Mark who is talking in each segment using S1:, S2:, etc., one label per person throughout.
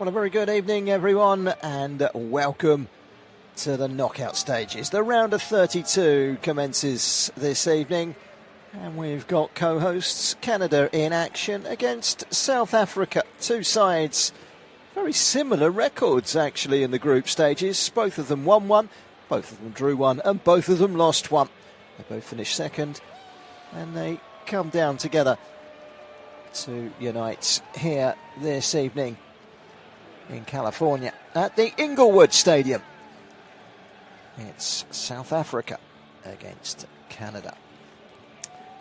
S1: Well, a very good evening, everyone, and welcome to the knockout stages. The round of 32 commences this evening, and we've got co-hosts Canada in action against South Africa. Two sides, very similar records actually in the group stages. Both of them won one, both of them drew one, and both of them lost one. They both finished second, and they come down together to unite here this evening in California at the Inglewood Stadium. It's South Africa against Canada.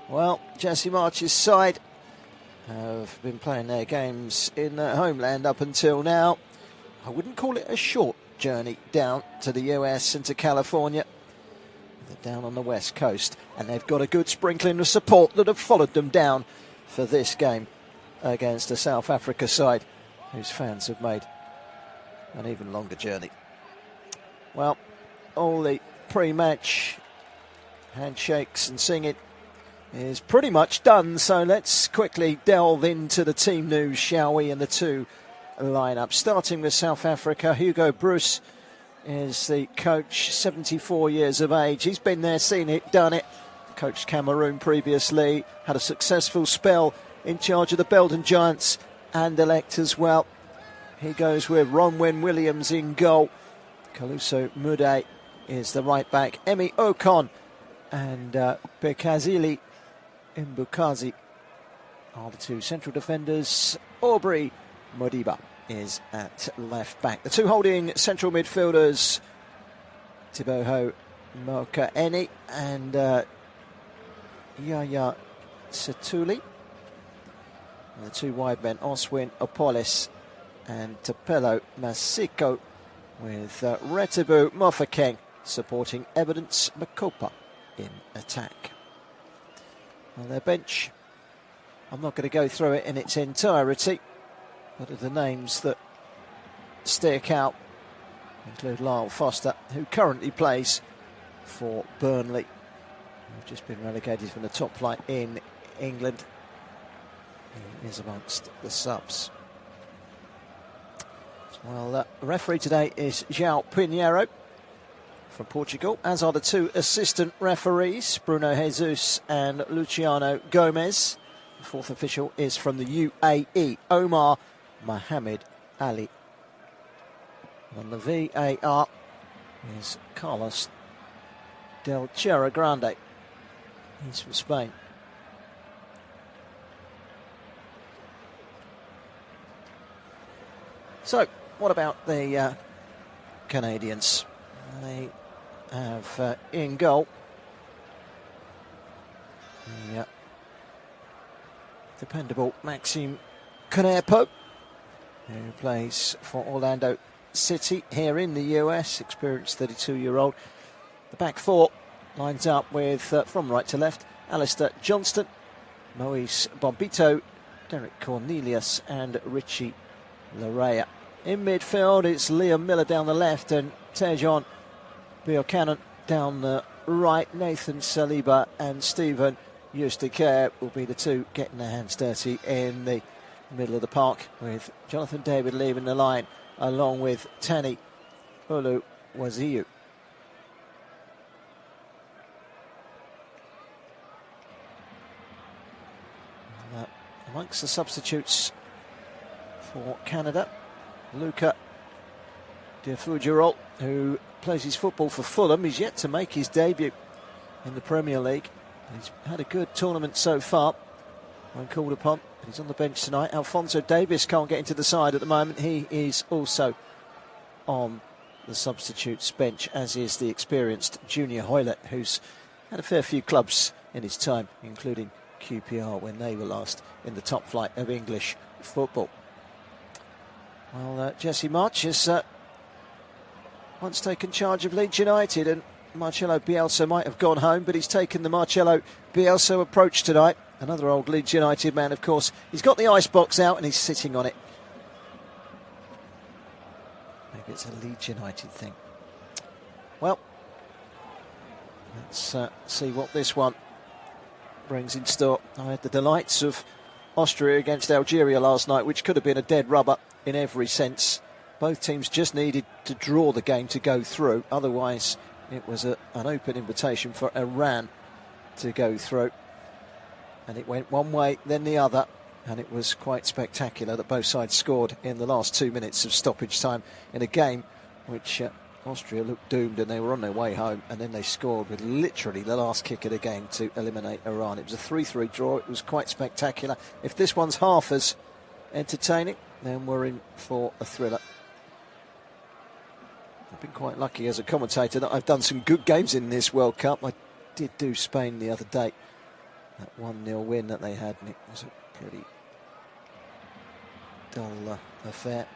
S1: Well, Jesse March's side have been playing their games in their homeland up until now. I wouldn't call it a short journey down to the US and to California. They're down on the west coast, and they've got a good sprinkling of support that have followed them down for this game against the South Africa side, whose fans have made an even longer journey. Well, all the pre-match handshakes and singing is pretty much done, so let's quickly delve into the team news, shall we, and the two lineups. Starting with South Africa, Hugo Bruce is the coach, 74 years of age. He's been there, seen it, done it. Coached Cameroon previously, had a successful spell in charge of the Belgian Giants and elect as well. He goes with Ronwen Williams in goal. Kaluso Mude is the right back. Emi Ocon and Bekazili Mbukazi are the two central defenders. Aubrey Modiba is at left back. The two holding central midfielders, Tiboho Mokaeni and Yaya Setuli. And the two wide men, Oswin Opolis and Tapelo Masiko, with Retibu Mofakeng supporting Evidence Makopa in attack. On their bench, I'm not going to go through it in its entirety, but of the names that stick out include Lyle Foster, who currently plays for Burnley. They've just been relegated from the top flight in England. He is amongst the subs. Well, the referee today is João Pinheiro from Portugal, as are the two assistant referees, Bruno Jesus and Luciano Gomez. The fourth official is from the UAE, Omar Mohamed Ali. And the VAR is Carlos Del Chera Grande. He's from Spain. So, what about the Canadians? They have in goal the dependable Maxime Conepo, who plays for Orlando City here in the US, experienced 32-year-old. The back four lines up with, from right to left, Alistair Johnston, Moise Bombito, Derek Cornelius and Richie Larea. In midfield, it's Liam Miller down the left and Tejon Buchanan down the right. Nathan Saliba and Stephen Eustace will be the two getting their hands dirty in the middle of the park, with Jonathan David leaving the line along with Tani Ulu Waziu. Amongst the substitutes for Canada, Luca De Fougerolles, who plays his football for Fulham, is yet to make his debut in the Premier League. He's had a good tournament so far when called upon, but he's on the bench tonight. Alphonso Davies can't get into the side at the moment. He is also on the substitutes bench, as is the experienced Junior Hoylett, who's had a fair few clubs in his time, including QPR when they were last in the top flight of English football. Well, Jesse March has once taken charge of Leeds United, and Marcelo Bielsa might have gone home, but he's taken the Marcelo Bielsa approach tonight. Another old Leeds United man, of course. He's got the icebox out and he's sitting on it. Maybe it's a Leeds United thing. Well, let's see what this one brings in store. I had the delights of Austria against Algeria last night, which could have been a dead rubber in every sense. Both teams just needed to draw the game to go through. Otherwise, it was an open invitation for Iran to go through. And it went one way, then the other. And it was quite spectacular that both sides scored in the last 2 minutes of stoppage time in a game which Austria looked doomed and they were on their way home. And then they scored with literally the last kick of the game to eliminate Iran. It was a 3-3 draw. It was quite spectacular. If this one's half as entertaining, then we're in for a thriller. I've been quite lucky as a commentator that I've done some good games in this World Cup. I did do Spain the other day. That 1-0 win that they had, and it was a pretty dull affair.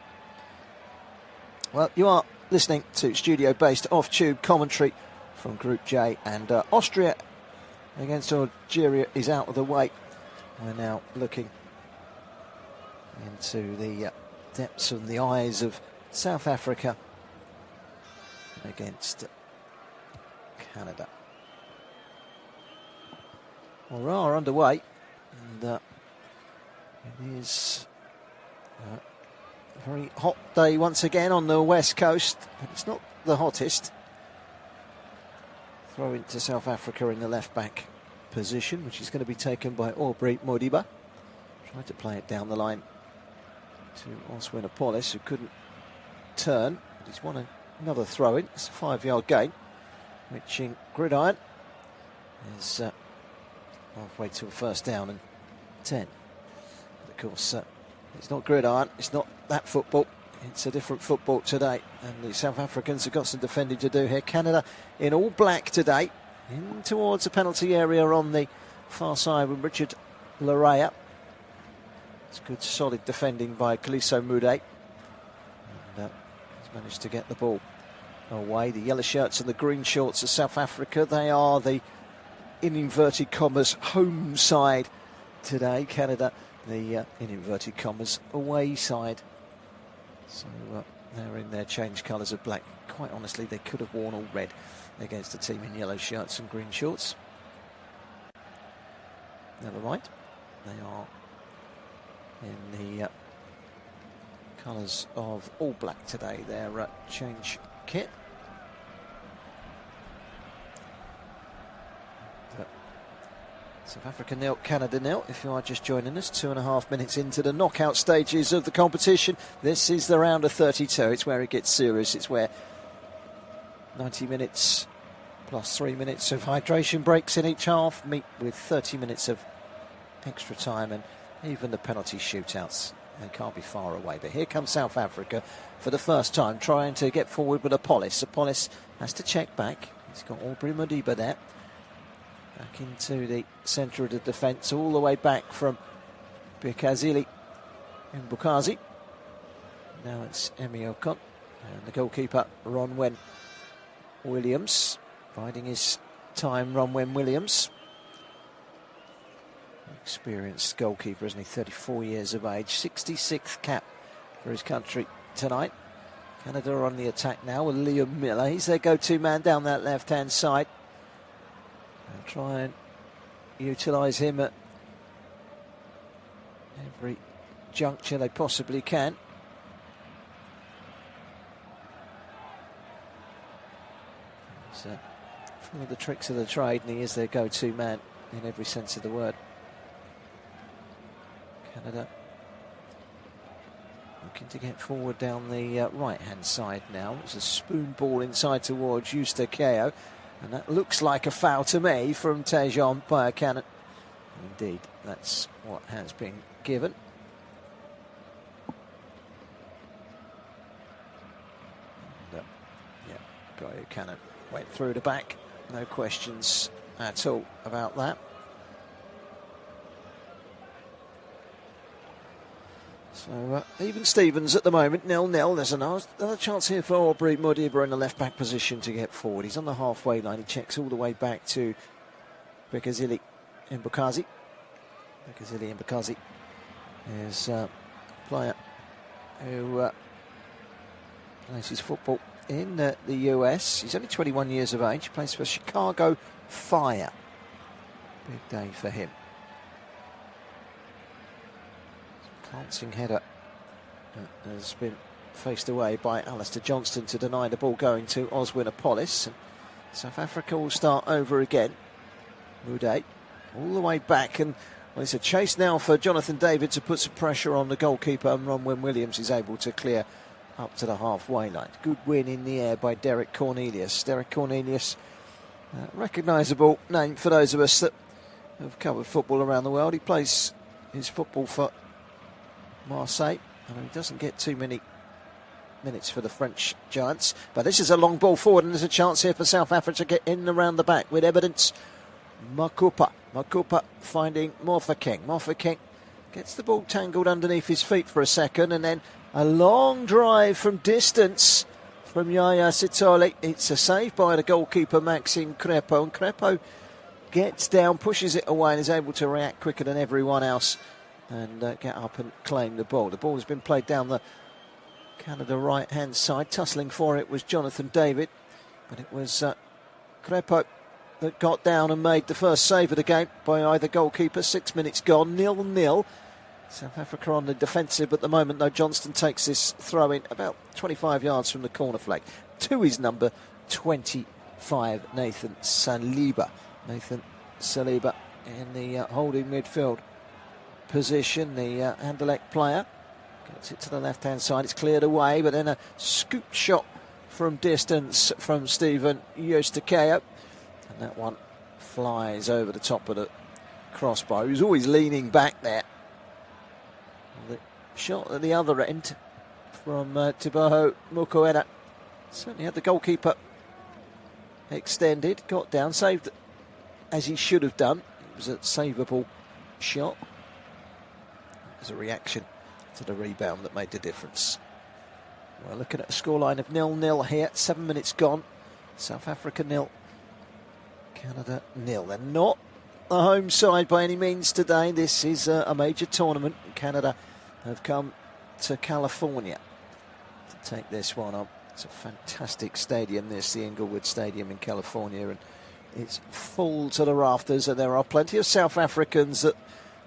S1: Well, you are listening to studio-based off-tube commentary from Group J, and Austria against Algeria is out of the way. We're now looking into the depths and the eyes of South Africa against Canada. Well, we are underway, and it is a very hot day once again on the west coast, but it's not the hottest. Throw into South Africa in the left-back position, which is going to be taken by Aubrey Modiba. Tried to play it down the line to Oswin Apollis, who couldn't turn, but he's won another throw-in. It's a 5-yard gain, which in gridiron is halfway to a first down and 10. But of course, it's not gridiron, it's not that football. It's a different football today, and the South Africans have got some defending to do here. Canada in all black today, in towards the penalty area on the far side with Richard Larea. It's good solid defending by Kaliso Mude. And he's managed to get the ball away. The yellow shirts and the green shorts of South Africa, they are the, in inverted commas, home side today. Canada, the in inverted commas, away side. So they're in their changed colours of black. Quite honestly, they could have worn all red against a team in yellow shirts and green shorts. Never mind. They are in the colours of all black today, their change kit. South Africa 0, Canada 0. If you are just joining us, 2.5 minutes into the knockout stages of the competition. This is the round of 32. It's where it gets serious. It's where 90 minutes plus 3 minutes of hydration breaks in each half meet with 30 minutes of extra time, and even the penalty shootouts. They can't be far away. But here comes South Africa for the first time, trying to get forward with Apollis. Apollis has to check back. He's got Aubrey Modiba there. Back into the centre of the defence, all the way back from Bikazili and Bukazi. Now it's Emi Okon, and the goalkeeper Ronwen Williams, biding his time. Ronwen Williams, experienced goalkeeper, isn't he? 34 years of age, 66th cap for his country tonight. Canada are on the attack now with Liam Miller. He's their go-to man down that left-hand side. They'll try and utilise him at every juncture they possibly can. He's full of the tricks of the trade, and he is their go-to man in every sense of the word. Canada looking to get forward down the right-hand side now. It's a spoon ball inside towards Justa Keo. And that looks like a foul to me from Tejan Buchanan. Indeed, that's what has been given. And, Buchanan went through the back. No questions at all about that. So even Stevens at the moment, 0-0. There's another chance here for Aubrey Modiba in the left-back position to get forward. He's on the halfway line. He checks all the way back to Bikazili and Bukazi. Bikazili and Bukazi is a player who plays his football in the US. He's only 21 years of age. He plays for Chicago Fire. Big day for him. Glancing header has been faced away by Alistair Johnston to deny the ball going to Oswin Apollis. South Africa will start over again. Mude all the way back, and it's a chase now for Jonathan David to put some pressure on the goalkeeper, and Ronwen Williams is able to clear up to the halfway line. Good win in the air by Derek Cornelius. Derek Cornelius, recognisable name for those of us that have covered football around the world. He plays his football for Marseille, and he doesn't get too many minutes for the French Giants. But this is a long ball forward, and there's a chance here for South Africa to get in around the back with evidence. Makupa finding Mofokeng. Mofokeng gets the ball tangled underneath his feet for a second, and then a long drive from distance from Yaya Sitole. It's a save by the goalkeeper Maxime Crepeau, and Crepeau gets down, pushes it away, and is able to react quicker than everyone else and get up and claim the ball. The ball has been played down the Canada right-hand side. Tussling for it was Jonathan David, but it was Crepeau that got down and made the first save of the game by either goalkeeper. 6 minutes gone, 0-0. South Africa on the defensive at the moment, though. Johnston takes this throw in about 25 yards from the corner flag. To his number 25, Nathan Saliba. Nathan Saliba in the holding midfield position, the Anderlecht player. Gets it to the left-hand side, it's cleared away, but then a scoop shot from distance from Stephen Eustaquio. And that one flies over the top of the crossbar. He was always leaning back there. The shot at the other end from Tiboho Mukwena certainly had the goalkeeper extended, got down, saved as he should have done. It was a savable shot. It was a reaction to the rebound that made the difference. We're looking at a scoreline of 0-0 here. 7 minutes gone. South Africa 0, Canada 0. They're not a home side by any means today. This is a major tournament. Canada have come to California to take this one up. It's a fantastic stadium. This, the Inglewood Stadium in California, and it's full to the rafters, and there are plenty of South Africans that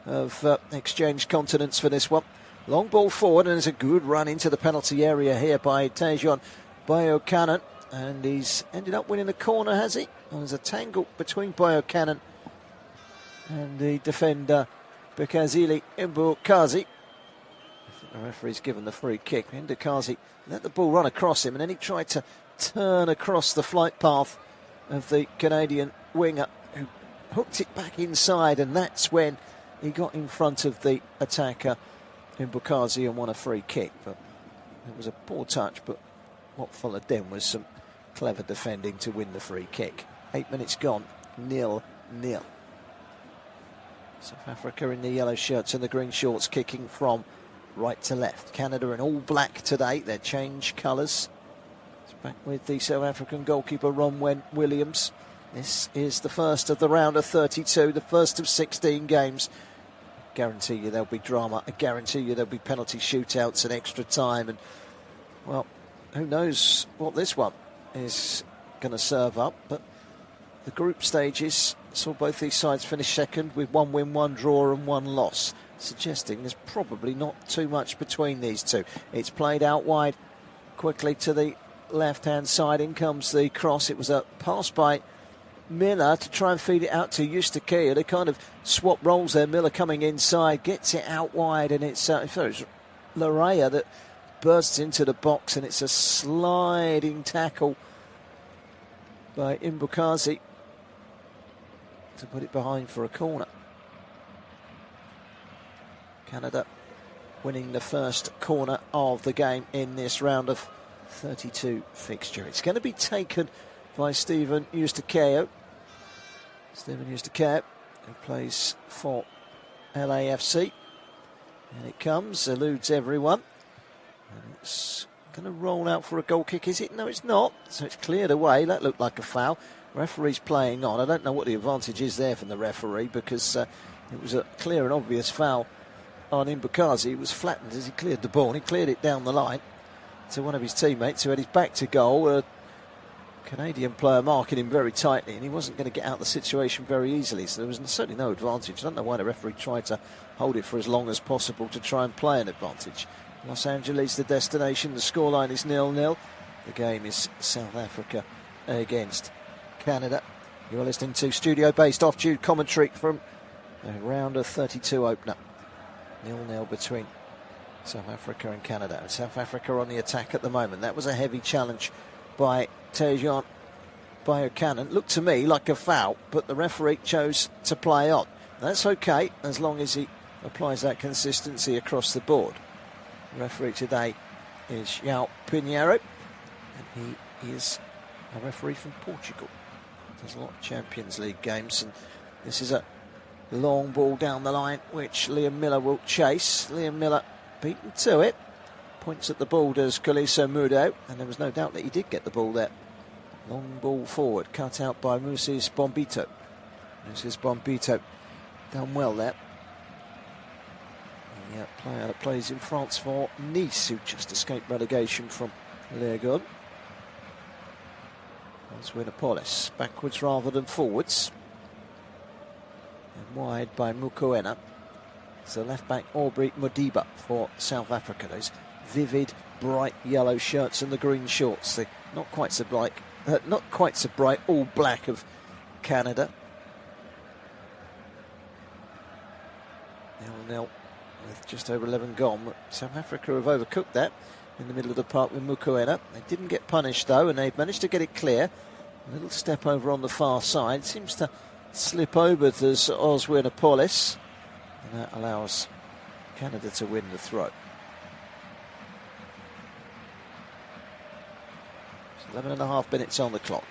S1: have exchanged continents for this one. Long ball forward, and there's a good run into the penalty area here by Tejon Buchanan, and he's ended up winning the corner, has he? And there's a tangle between Buchanan and the defender Bekazili Mbukazi. I think the referee's given the free kick. Mbukazi let the ball run across him, and then he tried to turn across the flight path of the Canadian winger, who hooked it back inside, and that's when he got in front of the attacker Mbukazi and won a free kick. But it was a poor touch, but what followed then was some clever defending to win the free kick. 8 minutes gone, 0-0. South Africa in the yellow shirts and the green shorts, kicking from right to left. Canada in all black today. They change colours. It's back with the South African goalkeeper Ronwen Williams. This is the first of the round of 32, the first of 16 games. I guarantee you there'll be drama. I guarantee you there'll be penalty shootouts and extra time. And, well, who knows what this one is going to serve up. But the group stages saw both these sides finish second with 1 win, 1 draw and 1 loss, suggesting there's probably not too much between these two. It's played out wide quickly to the left-hand side. In comes the cross. It was a pass by Miller to try and feed it out to Eustaquio. They kind of swap roles there. Miller coming inside, gets it out wide, and it's Larea that bursts into the box, and it's a sliding tackle by Mbukazi to put it behind for a corner. Canada winning the first corner of the game in this round of 32 fixture. It's going to be taken by Stephen Eustaquio. Stephen Eustaquio, who plays for LAFC. And it comes, eludes everyone. And it's going to roll out for a goal kick, is it? No, it's not. So it's cleared away. That looked like a foul. Referee's playing on. I don't know what the advantage is there from the referee, because it was a clear and obvious foul on Mbukazi. He was flattened as he cleared the ball, and he cleared it down the line to one of his teammates who had his back to goal. Canadian player marking him very tightly, and he wasn't going to get out of the situation very easily, so there was certainly no advantage. I don't know why the referee tried to hold it for as long as possible to try and play an advantage. Los Angeles, the destination, the scoreline is 0-0. The game is South Africa against Canada. You're listening to studio-based off-tube commentary from the round of 32 opener. 0-0 between South Africa and Canada. And South Africa on the attack at the moment. That was a heavy challenge by Tejan Buchanan. Looked to me like a foul, but the referee chose to play on. That's okay, as long as he applies that consistency across the board. The referee today is João Pinheiro, and he is a referee from Portugal. There's a lot of Champions League games, and this is a long ball down the line, which Liam Miller will chase. Liam Miller beaten to it. Points at the ball does Kaliso Mudo, and there was no doubt that he did get the ball there. Long ball forward, cut out by Moses Bombito. Moses Bombito done well there. The player that plays in France for Nice, who just escaped relegation from Ligue 1. That's Winopolis, backwards rather than forwards. And wide by Mukwena. So left back Aubrey Modiba for South Africa. Those vivid, bright yellow shirts and the green shorts. They're not quite so bright, all black of Canada. 0-0 with just over 11 gone. South Africa have overcooked that in the middle of the park with Mukwena. They didn't get punished though, and they've managed to get it clear. A little step over on the far side. Seems to slip over to Winopolis. And that allows Canada to win the throw. 11 and a half minutes on the clock.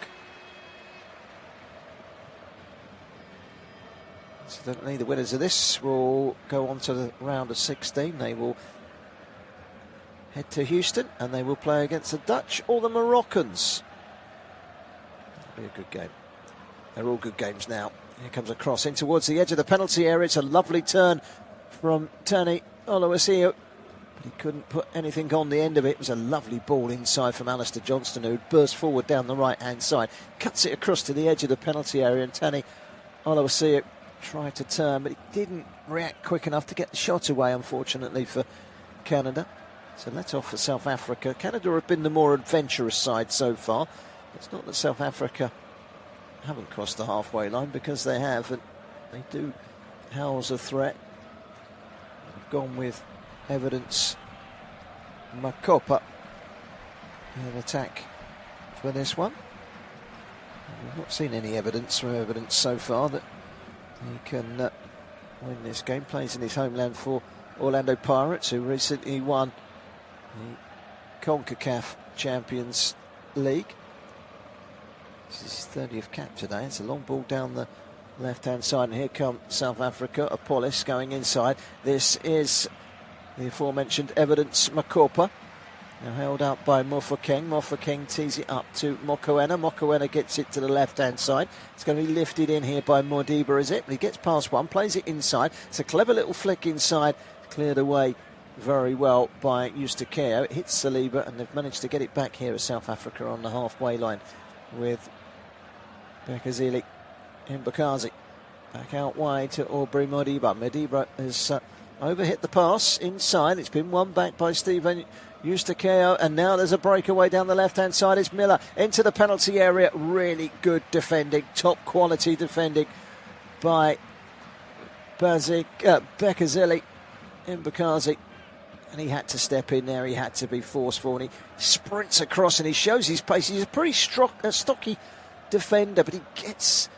S1: Incidentally, the winners of this will go on to the round of 16. They will head to Houston and they will play against the Dutch or the Moroccans. That'll be a good game. They're all good games now. Here comes a cross in towards the edge of the penalty area. It's a lovely turn from Tani Oluwaseun, but he couldn't put anything on the end of it. It was a lovely ball inside from Alistair Johnston, who burst forward down the right-hand side, cuts it across to the edge of the penalty area, and Tani Oluwaseun tried to turn, but he didn't react quick enough to get the shot away, unfortunately, for Canada. So let off for South Africa. Canada have been the more adventurous side so far. It's not that South Africa haven't crossed the halfway line, because they have, and they do house a threat. They've gone with Evidence Makopa in attack for this one. We've not seen any evidence from Evidence so far that he can win this game. Plays in his homeland for Orlando Pirates, who recently won the CONCACAF Champions League. This is his 30th cap today. It's a long ball down the left-hand side, and here come South Africa. Apolis going inside. This is the aforementioned Evidence Makopa. Now held out by Mofokeng. Mofokeng tees it up to Mokoena. Mokoena gets it to the left-hand side. It's going to be lifted in here by Modiba, is it? He gets past one, plays it inside. It's a clever little flick inside, cleared away very well by Eustakeo. It hits Saliba, and they've managed to get it back here at South Africa on the halfway line with Bekazili Mbakazi. Back out wide to Aubrey Modiba. Modiba has overhit the pass inside. It's been won back by Stephen Eustakeo, and now there's a breakaway down the left-hand side. It's Miller into the penalty area. Really good defending, top quality defending by Bekazili Mbakazi. And he had to step in there. He had to be forceful, and he sprints across and he shows his pace. He's a pretty stocky defender, but he gets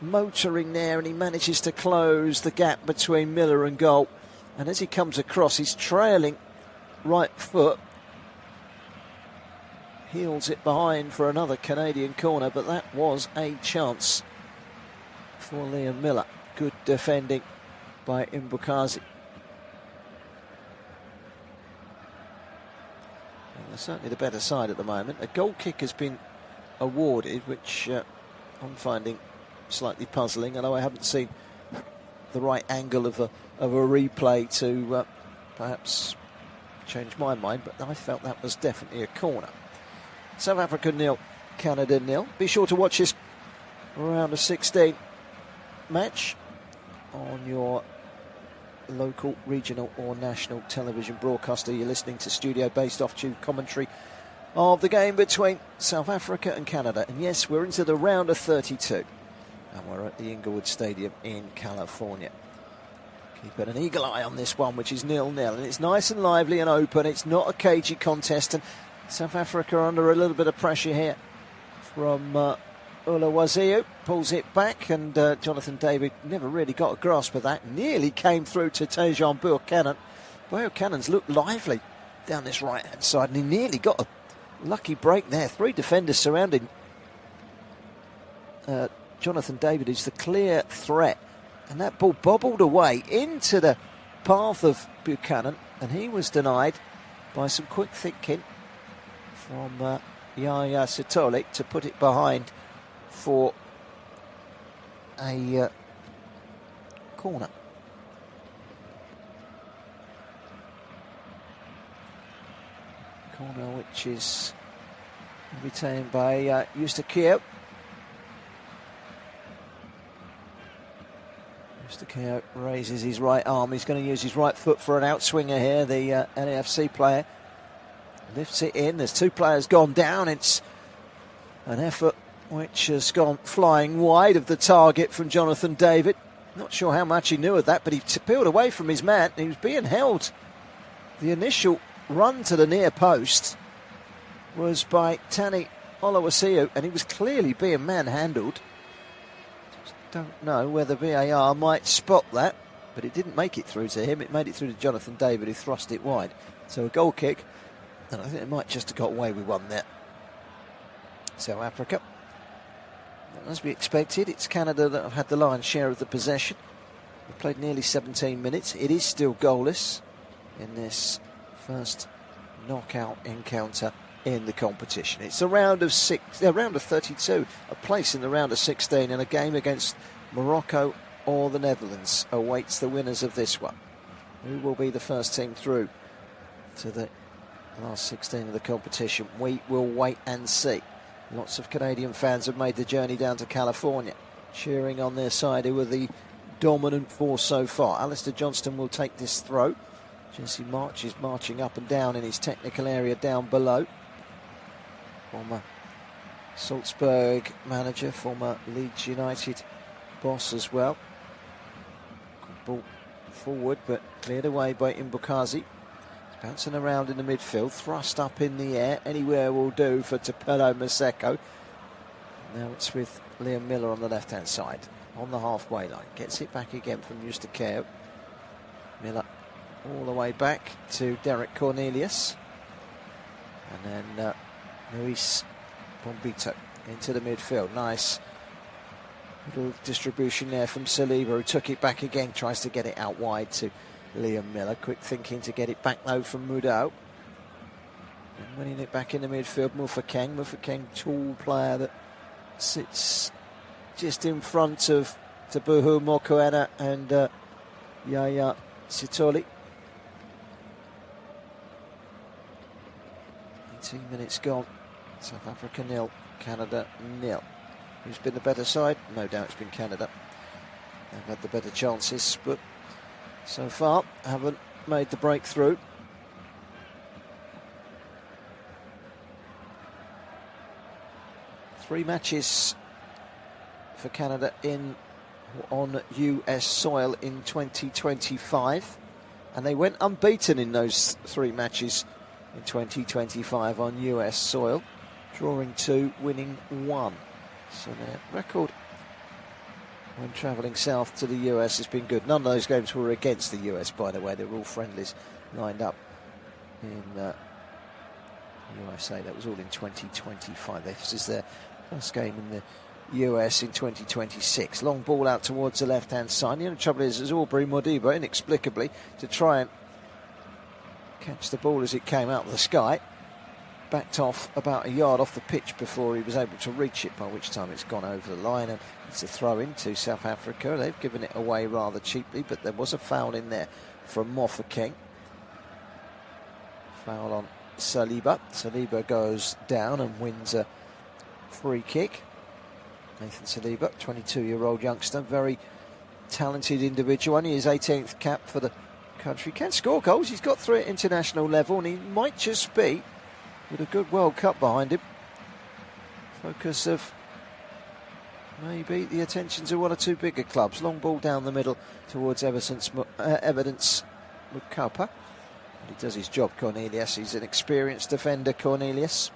S1: motoring there and he manages to close the gap between Miller and goal. And as he comes across, he's trailing right foot, heels it behind for another Canadian corner, but that was a chance for Liam Miller. Good defending by Mbukazi. They're certainly the better side at the moment. A goal kick has been awarded, which I'm finding slightly puzzling, although I haven't seen the right angle of a replay to perhaps change my mind, but I felt that was definitely a corner. South Africa 0, Canada 0. Be sure to watch this round of 16 match on your local, regional or national television broadcaster. You're listening to studio-based off-tube commentary of the game between South Africa and Canada. And yes, we're into the round of 32. And we're at the Inglewood Stadium in California. Keeping an eagle eye on this one, which is 0-0. And it's nice and lively and open. It's not a cagey contest. And South Africa are under a little bit of pressure here from Uluwaziu. Pulls it back, and Jonathan David never really got a grasp of that. Nearly came through to Tejan Buchanan. Buchanan's looked lively down this right-hand side, and he nearly got a lucky break there. 3 defenders surrounding Jonathan David, who's the clear threat. And that ball bobbled away into the path of Buchanan, and he was denied by some quick thinking from Yaya Sitole to put it behind for a corner. Corner which is retained by Eustaquio. Eustaquio raises his right arm. He's going to use his right foot for an outswinger here, the LAFC player. Lifts it in. There's 2 players gone down. It's an effort which has gone flying wide of the target from Jonathan David. Not sure how much he knew of that, but he peeled away from his man. He was being held. The initial run to the near post was by Tani Oluwaseun, and he was clearly being manhandled. Just don't know whether VAR might spot that, but it didn't make it through to him. It made it through to Jonathan David, who thrust it wide. So a goal kick, and I think they might just have got away with one there. South Africa. As we expected, it's Canada that have had the lion's share of the possession. We've played nearly 17 minutes. It is still goalless in this first knockout encounter in the competition. It's a round of 32, a place in the round of 16, and a game against Morocco or the Netherlands awaits the winners of this one. Who will be the first team through to the last 16 of the competition? We will wait and see. Lots of Canadian fans have made the journey down to California, cheering on their side, who are the dominant force so far. Alistair Johnston will take this throw. Jesse March is marching up and down in his technical area down below. Former Salzburg manager, former Leeds United boss as well. Good ball forward, but cleared away by Mbukazi. Bouncing around in the midfield, thrust up in the air, anywhere will do for Tupelo Maseko. Now it's with Liam Miller on the left-hand side, on the halfway line. Gets it back again from Eustaquio. Miller all the way back to Derek Cornelius. And then Luis Bombito into the midfield. Nice little distribution there from Saliba, who took it back again, tries to get it out wide to Liam Miller. Quick thinking to get it back though from Mudau. And winning it back in the midfield, Mufakeng. Mufakeng, tall player that sits just in front of Tabuhu Mokoena and Yaya Sitole. 18 minutes gone. South Africa 0, Canada 0. Who's been the better side? No doubt it's been Canada. They've had the better chances, but so far haven't made the breakthrough. Three matches for Canada on US soil in 2025, and they went unbeaten in those 3 matches in 2025 on US soil, drawing 2, winning 1. So their record when travelling south to the US has been good. None of those games were against the US, by the way. They were all friendlies lined up in USA. That was all in 2025. This is their first game in the US in 2026. Long ball out towards the left-hand side. The only trouble is Aubrey Modibo, inexplicably, to try and catch the ball as it came out of the sky, backed off about a yard off the pitch before he was able to reach it, by which time it's gone over the line, and it's a throw into South Africa. They've given it away rather cheaply, but there was a foul in there from Mofokeng. Foul on Saliba. Saliba goes down and wins a free kick. Nathan Saliba, 22-year-old youngster, very talented individual, only his 18th cap for the country. Can score goals, he's got 3 at international level, and he might just be, with a good World Cup behind him, focus of maybe the attentions of 1 or 2 bigger clubs. Long ball down the middle towards Evidence Mukapa. He does his job, Cornelius. He's an experienced defender, Cornelius.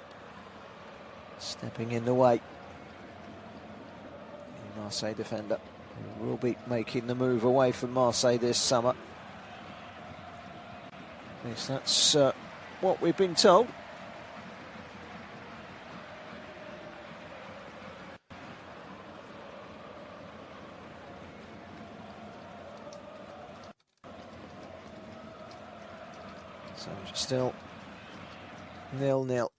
S1: Stepping in the way. The Marseille defender who will be making the move away from Marseille this summer. At least that's what we've been told. So still 0-0.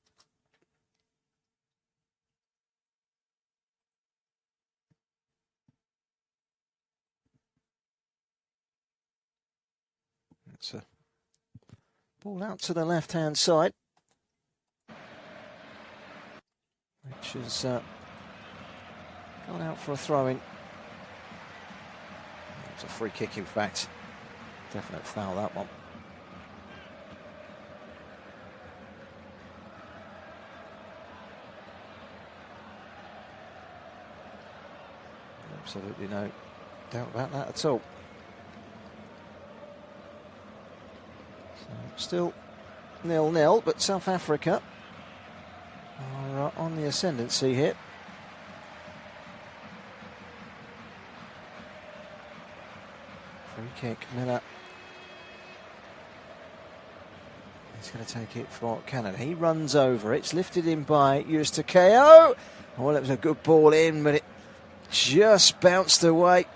S1: It's a ball out to the left-hand side, which has gone out for a throw-in. It's a free kick, in fact. Definite foul, that one. Absolutely no doubt about that at all. So still 0-0, but South Africa are on the ascendancy here. Free kick, Miller. He's going to take it for Canada. He runs over it. It's lifted in by Eustaquio. Well, it was a good ball in, but it just bounced away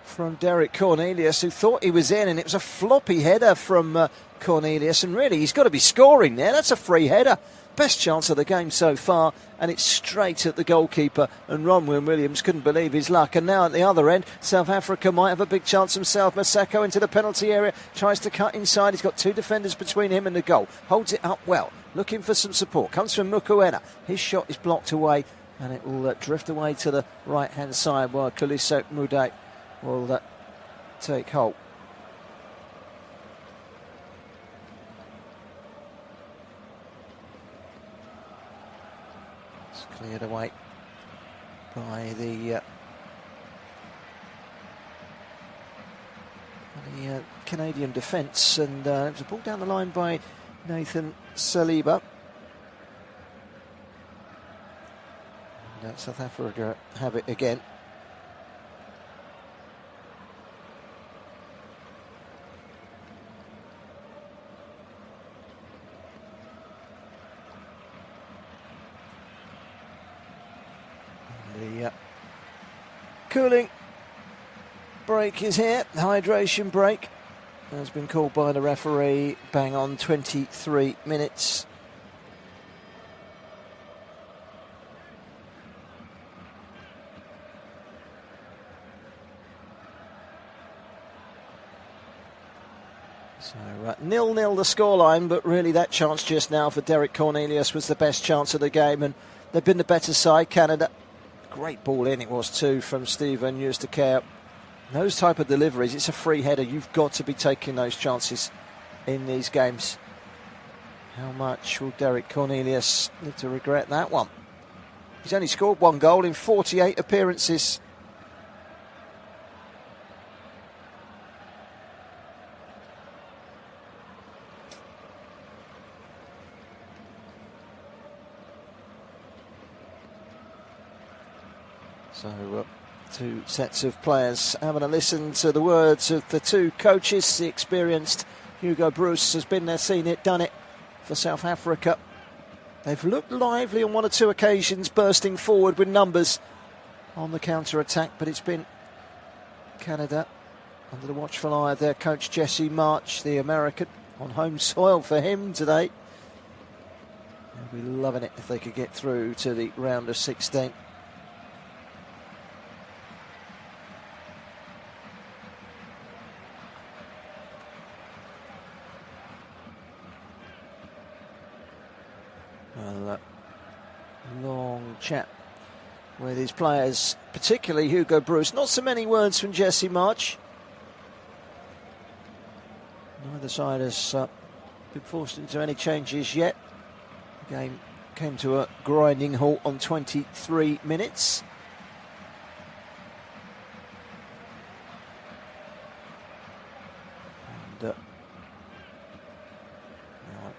S1: from Derek Cornelius, who thought he was in, and it was a floppy header from Cornelius, and really he's got to be scoring there. That's a free header. Best chance of the game so far, and it's straight at the goalkeeper, and Ronwin Williams couldn't believe his luck. And now at the other end, South Africa might have a big chance himself. Masako into the penalty area, tries to cut inside. He's got 2 defenders between him and the goal. Holds it up well, looking for some support. Comes from Mukwena. His shot is blocked away, and it will drift away to the right-hand side while Kulisok Mude will take hold. It's cleared away by the Canadian defence, and it was a ball down the line by Nathan Saliba. South Africa have it again. The cooling break is here. Hydration break has been called by the referee. Bang on 23 minutes. So 0-0 the scoreline, but really that chance just now for Derek Cornelius was the best chance of the game, and they've been the better side, Canada. Great ball in it was too from Stephen Eustaquio. Those type of deliveries, it's a free header. You've got to be taking those chances in these games. How much will Derek Cornelius need to regret that one? He's only scored 1 goal in 48 appearances. So 2 sets of players having a listen to the words of the 2 coaches. The experienced Hugo Bruce has been there, seen it, done it for South Africa. They've looked lively on 1 or 2 occasions, bursting forward with numbers on the counter-attack, but it's been Canada under the watchful eye of their coach Jesse March, the American, on home soil for him today. They'll be loving it if they could get through to the round of 16. Well, long chat with his players, particularly Hugo Bruce. Not so many words from Jesse March. Neither side has been forced into any changes yet. The game came to a grinding halt on 23 minutes. And now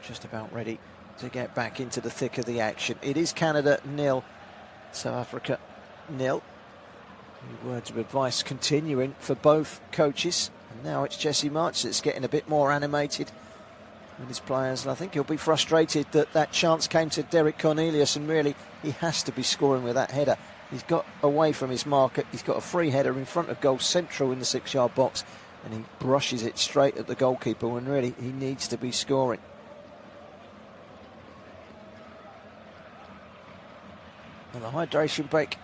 S1: just about ready to get back into the thick of the action. It is Canada 0, South Africa 0. Words of advice continuing for both coaches. And now it's Jesse March that's getting a bit more animated with his players. And I think he'll be frustrated that that chance came to Derek Cornelius, and really he has to be scoring with that header. He's got away from his marker. He's got a free header in front of goal central in the 6-yard box, and he brushes it straight at the goalkeeper when really he needs to be scoring. And the hydration break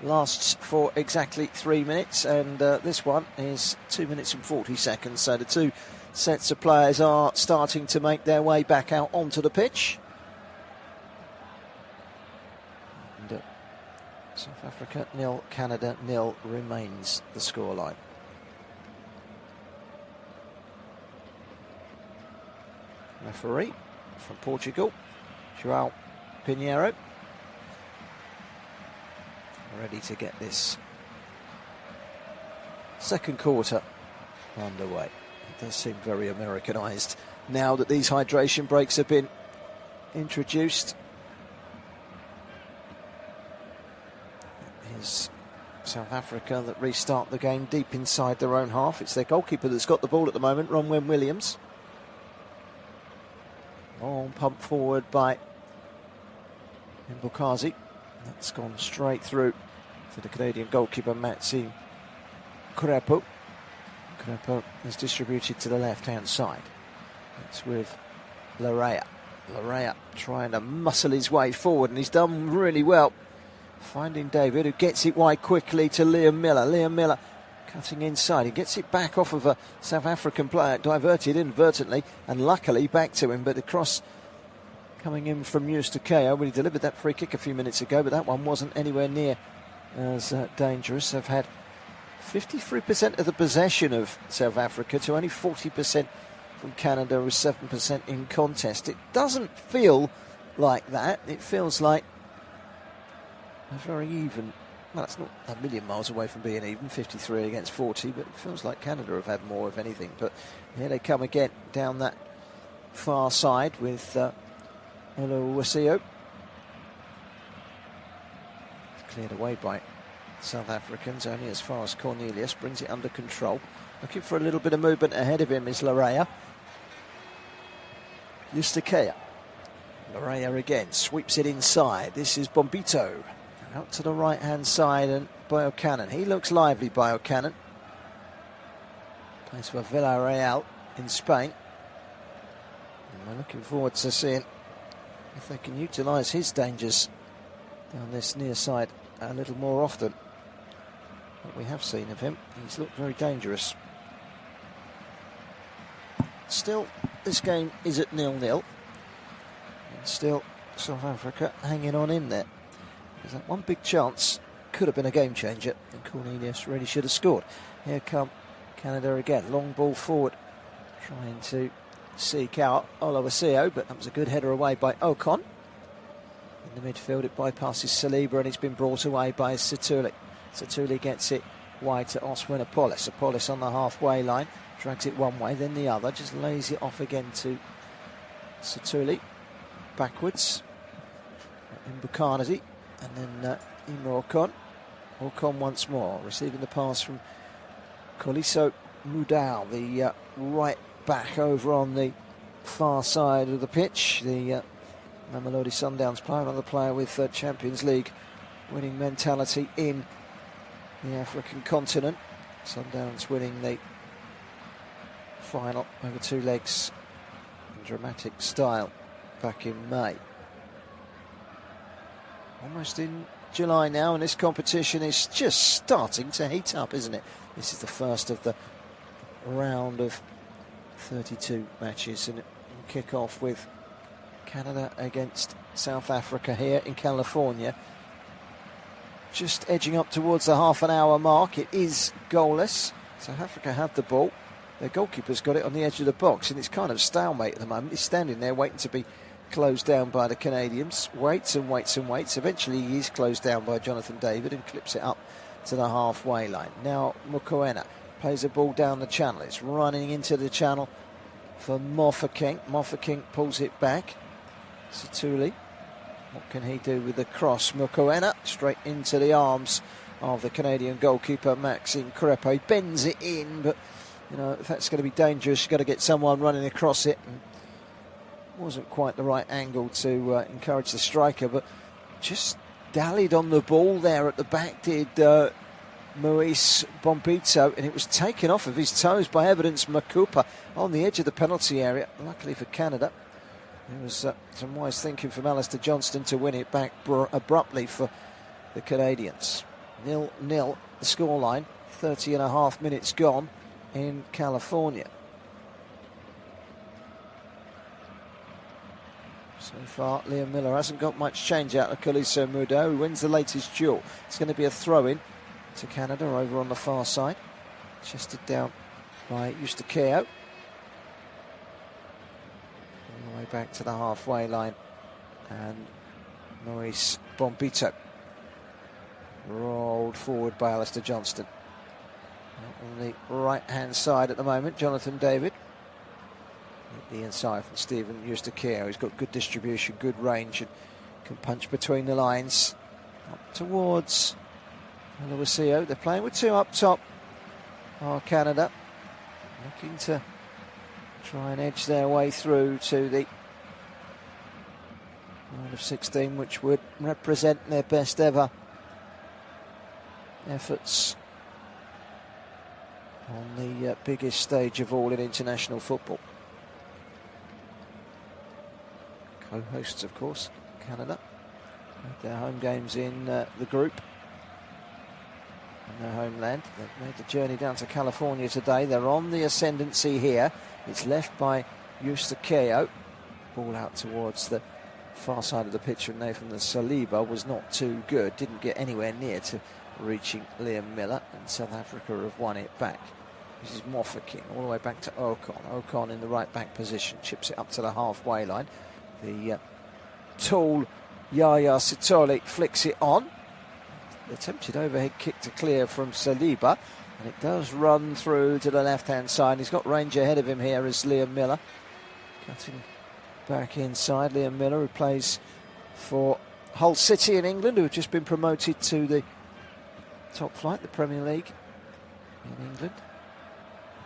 S1: lasts for exactly 3 minutes, and this one is 2 minutes and 40 seconds. So the two sets of players are starting to make their way back out onto the pitch. And South Africa 0, Canada 0 remains the scoreline. Referee from Portugal, João Pinheiro, ready to get this second quarter underway. It does seem very Americanised now that these hydration breaks have been introduced. Here's South Africa that restart the game deep inside their own half. It's their goalkeeper that's got the ball at the moment, Ronwen Williams. Long pump forward by Mbukazi. That's gone straight through to the Canadian goalkeeper, Matsi Krepo. Krepo is distributed to the left-hand side. It's with Larea. Larea trying to muscle his way forward, and he's done really well. Finding David, who gets it wide quickly to Liam Miller. Liam Miller cutting inside. He gets it back off of a South African player, diverted inadvertently, and luckily back to him, but the cross coming in from Eustaquio. Well, he delivered that free kick a few minutes ago, but that one wasn't anywhere near as dangerous. They've had 53% of the possession of South Africa to only 40% from Canada, with 7% in contest. It doesn't feel like that. It feels like a very even. Well, it's not a million miles away from being even, 53 against 40, but it feels like Canada have had more, if anything. But here they come again down that far side with Elo Wasio. Cleared away by South Africans, only as far as Cornelius, brings it under control. Looking for a little bit of movement ahead of him is Larea. Eustaquio. Larea again, sweeps it inside. This is Bombito. Out to the right-hand side, and Buchanan. He looks lively, Buchanan. Plays for Villarreal in Spain. And we're looking forward to seeing if they can utilise his dangers down this near side a little more often. What we have seen of him, he's looked very dangerous. Still, this game is at 0-0. And still, South Africa hanging on in there. There's that one big chance, could have been a game changer, and Cornelius really should have scored. Here come Canada again, long ball forward, trying to seek out Olawasio, but that was a good header away by Ocon. In the midfield, it bypasses Saliba, and it's been brought away by Satuli. Satuli gets it wide to Oswin Apollos. Apollos on the halfway line, drags it one way, then the other, just lays it off again to Satuli. Backwards, Mbukazi. And then Imre Ocon. Ocon once more, receiving the pass from Coliso Mudau, the right back over on the far side of the pitch. The Mamelodi Sundowns player, another player with Champions League winning mentality in the African continent. Sundowns winning the final over two legs in dramatic style back in May. Almost in July now, and this competition is just starting to heat up, isn't it? This is the first of the round of 32 matches, and it will kick off with Canada against South Africa here in California. Just edging up towards the half an hour mark. It is goalless. South Africa have the ball. Their goalkeeper's got it on the edge of the box, and it's kind of stalemate at the moment. He's standing there waiting to be closed down by the Canadians. Waits and waits and waits. Eventually he is closed down by Jonathan David and clips it up to the halfway line. Now Mokoena plays a ball down the channel. It's running into the channel for Mofokeng. Mofokeng pulls it back. Satuli, what can he do with the cross? Mokoena straight into the arms of the Canadian goalkeeper Maxime Crepeau. He bends it in, but you know, if that's going to be dangerous, you've got to get someone running across it. And wasn't quite the right angle to encourage the striker, but just dallied on the ball there at the back, did Moise Bombito, and it was taken off of his toes by Evidence Makupa on the edge of the penalty area. Luckily for Canada, there was some wise thinking from Alistair Johnston to win it back abruptly for the Canadians. 0-0 the scoreline, 30.5 minutes gone in California. So far, Liam Miller hasn't got much change out of Kaliso Mudo, who wins the latest duel. It's going to be a throw-in to Canada over on the far side. Chested down by Eustaquio. All the way back to the halfway line. And Maurice Bombito rolled forward by Alistair Johnston. On the right-hand side at the moment, Jonathan David. The inside from Stephen Eustaquio. He's got good distribution, good range, and can punch between the lines. Up towards Oluwaseyi. They're playing with two up top. Canada looking to try and edge their way through to the round of 16, which would represent their best ever efforts on the biggest stage of all in international football. Co-hosts, of course, Canada. Their home games in the group in their homeland. They've made the journey down to California today. They're on the ascendancy here. It's left by Eustaquio. Ball out towards the far side of the pitch, and Nathan the Saliba was not too good. Didn't get anywhere near to reaching Liam Miller, and South Africa have won it back. This is Mofokeng all the way back to Ocon. Ocon in the right back position, chips it up to the halfway line. The tall Yaya Sitole flicks it on. Attempted overhead kick to clear from Saliba, and it does run through to the left-hand side. He's got range ahead of him here as Liam Miller. Cutting back inside, Liam Miller, who plays for Hull City in England, who have just been promoted to the top flight, the Premier League in England.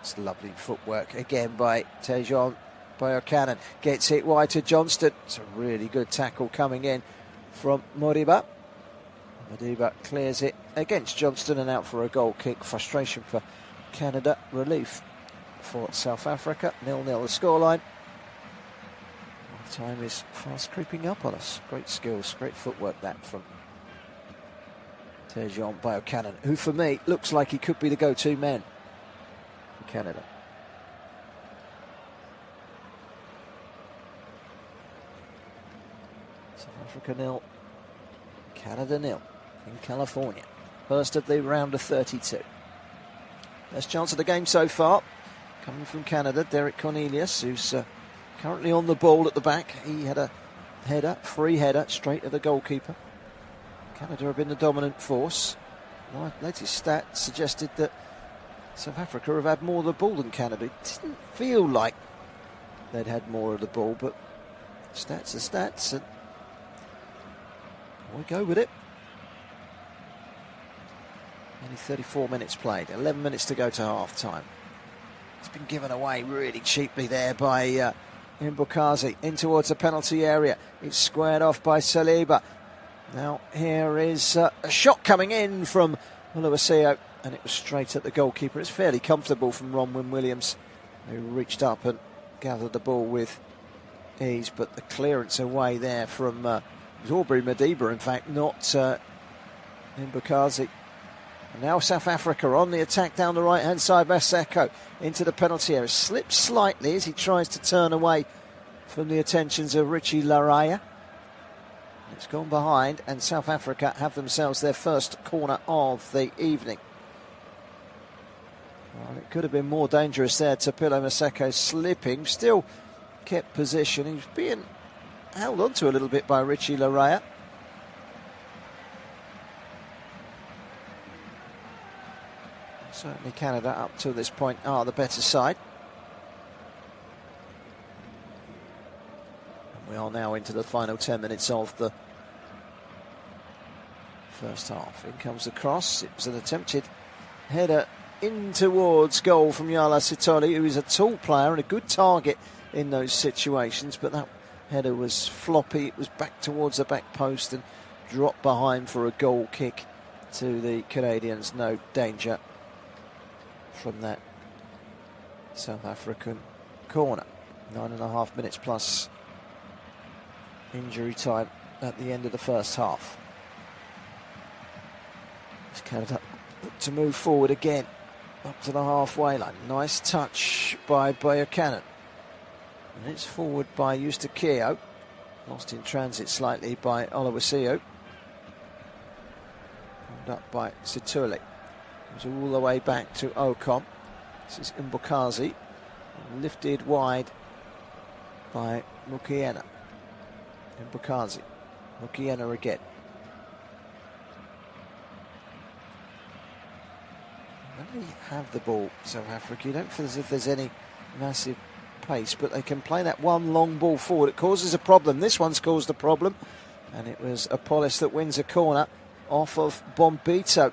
S1: It's lovely footwork again by Tejon Buchanan. Gets it wide to Johnston. It's a really good tackle coming in from Modiba. Modiba clears it against Johnston and out for a goal kick. Frustration for Canada. Relief for South Africa. 0-0 the scoreline. Time is fast creeping up on us. Great skills, great footwork that from Tejon Buchanan, who for me looks like he could be the go-to man for Canada. South Africa 0, Canada 0 in California. First of the round of 32. Best chance of the game so far coming from Canada. Derek Cornelius, who's currently on the ball at the back. He had a header, free header, straight at the goalkeeper. Canada have been the dominant force. My latest stat suggested that South Africa have had more of the ball than Canada. It didn't feel like they'd had more of the ball, but stats are stats, and we go with it. Only 34 minutes played, 11 minutes to go to half time. It's been given away really cheaply there by Mbukazi in towards the penalty area. It's squared off by Saliba. Now here is a shot coming in from Oluwaseyi, and it was straight at the goalkeeper. It's fairly comfortable from Ronwyn Williams, who reached up and gathered the ball with ease, but the clearance away there from Aubrey Madiba, in fact, not Mbukazi. And now South Africa on the attack down the right-hand side. Maseko into the penalty area. Slips slightly as he tries to turn away from the attentions of Richie Laraya. It's gone behind, and South Africa have themselves their first corner of the evening. Well, it could have been more dangerous there. Tapilo Maseko slipping, still kept position. He was being held onto a little bit by Richie Laraya. Certainly Canada up to this point are the better side. And we are now into the final 10 minutes of the first half. In comes the cross. It was an attempted header in towards goal from Yala Sitoli, who is a tall player and a good target in those situations, but that header was floppy. It was back towards the back post and dropped behind for a goal kick to the Canadians. No danger from that South African corner. 9.5 minutes plus injury time at the end of the first half. It's Canada to move forward again up to the halfway line. Nice touch by Buchanan. And it's forward by Eustakio. Lost in transit slightly by Olawasio. Pulled up by Situli. Goes all the way back to Ocon. This is Mbukazi. Lifted wide by Mukiena. Mbukazi. Mukiena again. When they have the ball, South Africa, you don't feel as if there's any massive pace, but they can play that one long ball forward. It causes a problem. This one's caused a problem, and it was Apollos that wins a corner off of Bombito.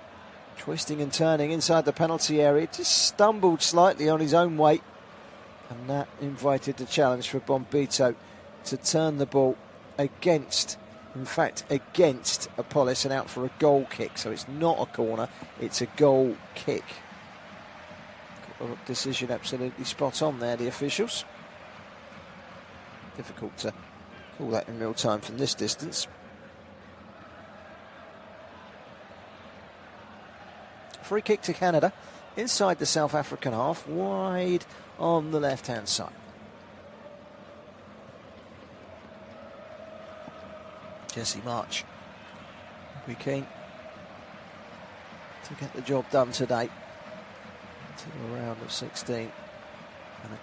S1: Twisting and turning inside the penalty area. Just stumbled slightly on his own weight, and that invited the challenge for Bombito to turn the ball against Apollos and out for a goal kick. So it's not a corner, it's a goal kick. Decision absolutely spot on there, the officials. Difficult to call that in real time from this distance. Free kick to Canada inside the South African half, wide on the left hand side. Jesse March will be keen to get the job done today to the round of 16, and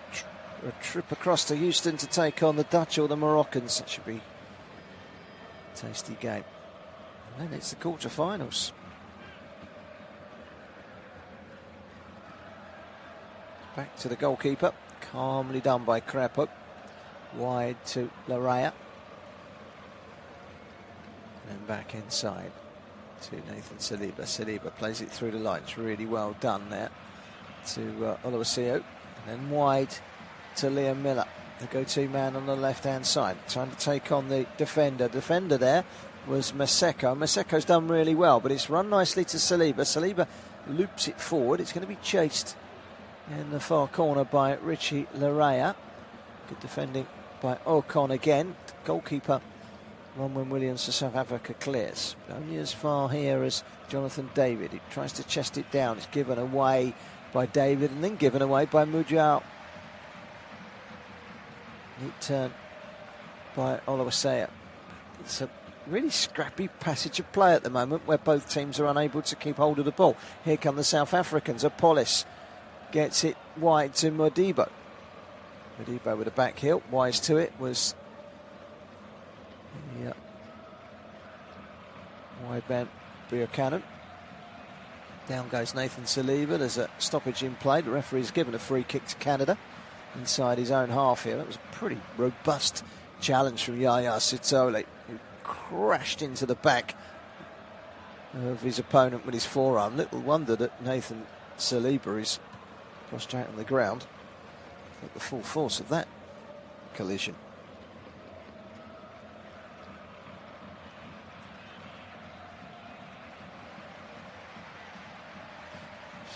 S1: a trip across to Houston to take on the Dutch or the Moroccans. That should be a tasty game. And then it's the quarterfinals. Back to the goalkeeper, calmly done by Crepo. Wide to Laraya. And back inside to Nathan Saliba. Saliba plays it through the lines. Really well done there to Olawasio. And then wide to Liam Miller, the go-to man on the left-hand side. Trying to take on the defender. Defender there was Maseko. Maseko's done really well, but it's run nicely to Saliba. Saliba loops it forward. It's going to be chased in the far corner by Richie Laraya. Good defending by Ocon again. Goalkeeper Ronwen Williams for South Africa clears. But only as far here as Jonathan David. He tries to chest it down. It's given away by David and then given away by Mujao. Neat turn by Olawaseo. It's a really scrappy passage of play at the moment where both teams are unable to keep hold of the ball. Here come the South Africans. Apollos gets it wide to Modibo. Modibo with a back heel. Wise to it was wide man Buchanan. Down goes Nathan Saliba. There's a stoppage in play. The referee's given a free kick to Canada inside his own half here. That was a pretty robust challenge from Yaya Sitole, who crashed into the back of his opponent with his forearm. Little wonder that Nathan Saliba is prostrate on the ground at the full force of that collision.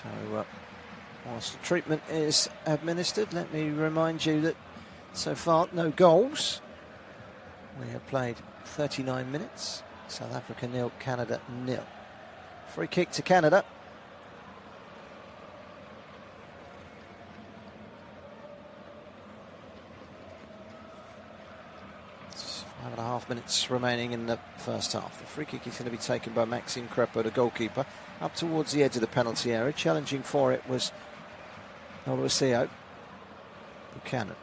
S1: So whilst the treatment is administered, let me remind you that so far no goals. We have played 39 minutes. South Africa 0, Canada 0. Free kick to Canada. 5.5 minutes remaining in the first half. The free kick is going to be taken by Maxime Crepeau, the goalkeeper, up towards the edge of the penalty area. Challenging for it was Unofficial. Buchanan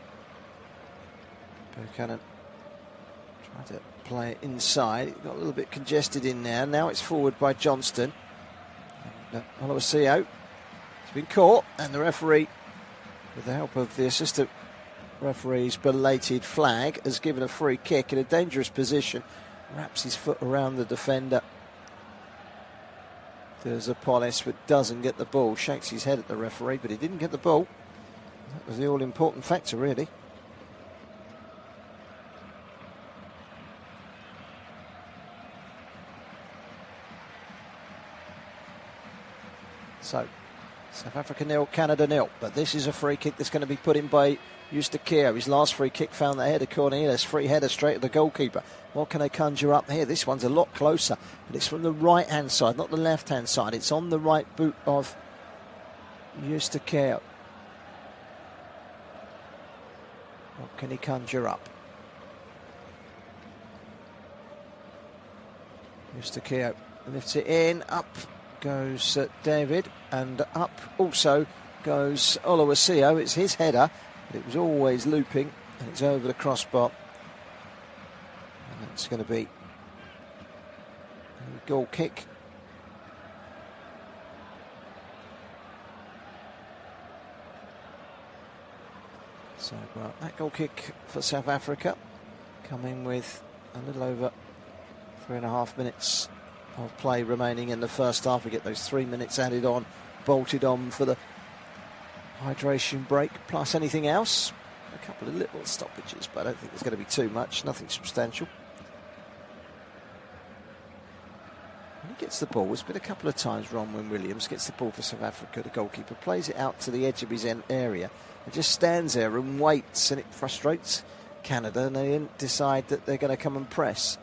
S1: tried to play it inside. It got a little bit congested in there. Now it's forward by Johnston. Unofficial has been caught, and the referee, with the help of the assistant referee's belated flag, has given a free kick in a dangerous position. Wraps his foot around the defender. There's a Polis, but doesn't get the ball. Shakes his head at the referee, but he didn't get the ball. That was the all-important factor, really. So, South Africa 0, Canada 0. But this is a free kick that's going to be put in by Eustaquio. His last free kick found the header, Cornelius. Free header straight at the goalkeeper. What can they conjure up here? This one's a lot closer. But it's from the right-hand side, not the left-hand side. It's on the right boot of Eustaquio. What can he conjure up? Eustaquio lifts it in. Up goes David, and up also goes Unofficial. It's his header, but it was always looping, and it's over the crossbar. And it's going to be a goal kick. So that goal kick for South Africa, coming with a little over 3.5 minutes of play remaining in the first half. We get those 3 minutes added on, bolted on for the hydration break, plus anything else. A couple of little stoppages, but I don't think there's going to be too much, nothing substantial. When he gets the ball, it's been a couple of times Ronwen Williams gets the ball for South Africa, the goalkeeper, plays it out to the edge of his area, and just stands there and waits, and it frustrates Canada, and they decide that they're going to come and press.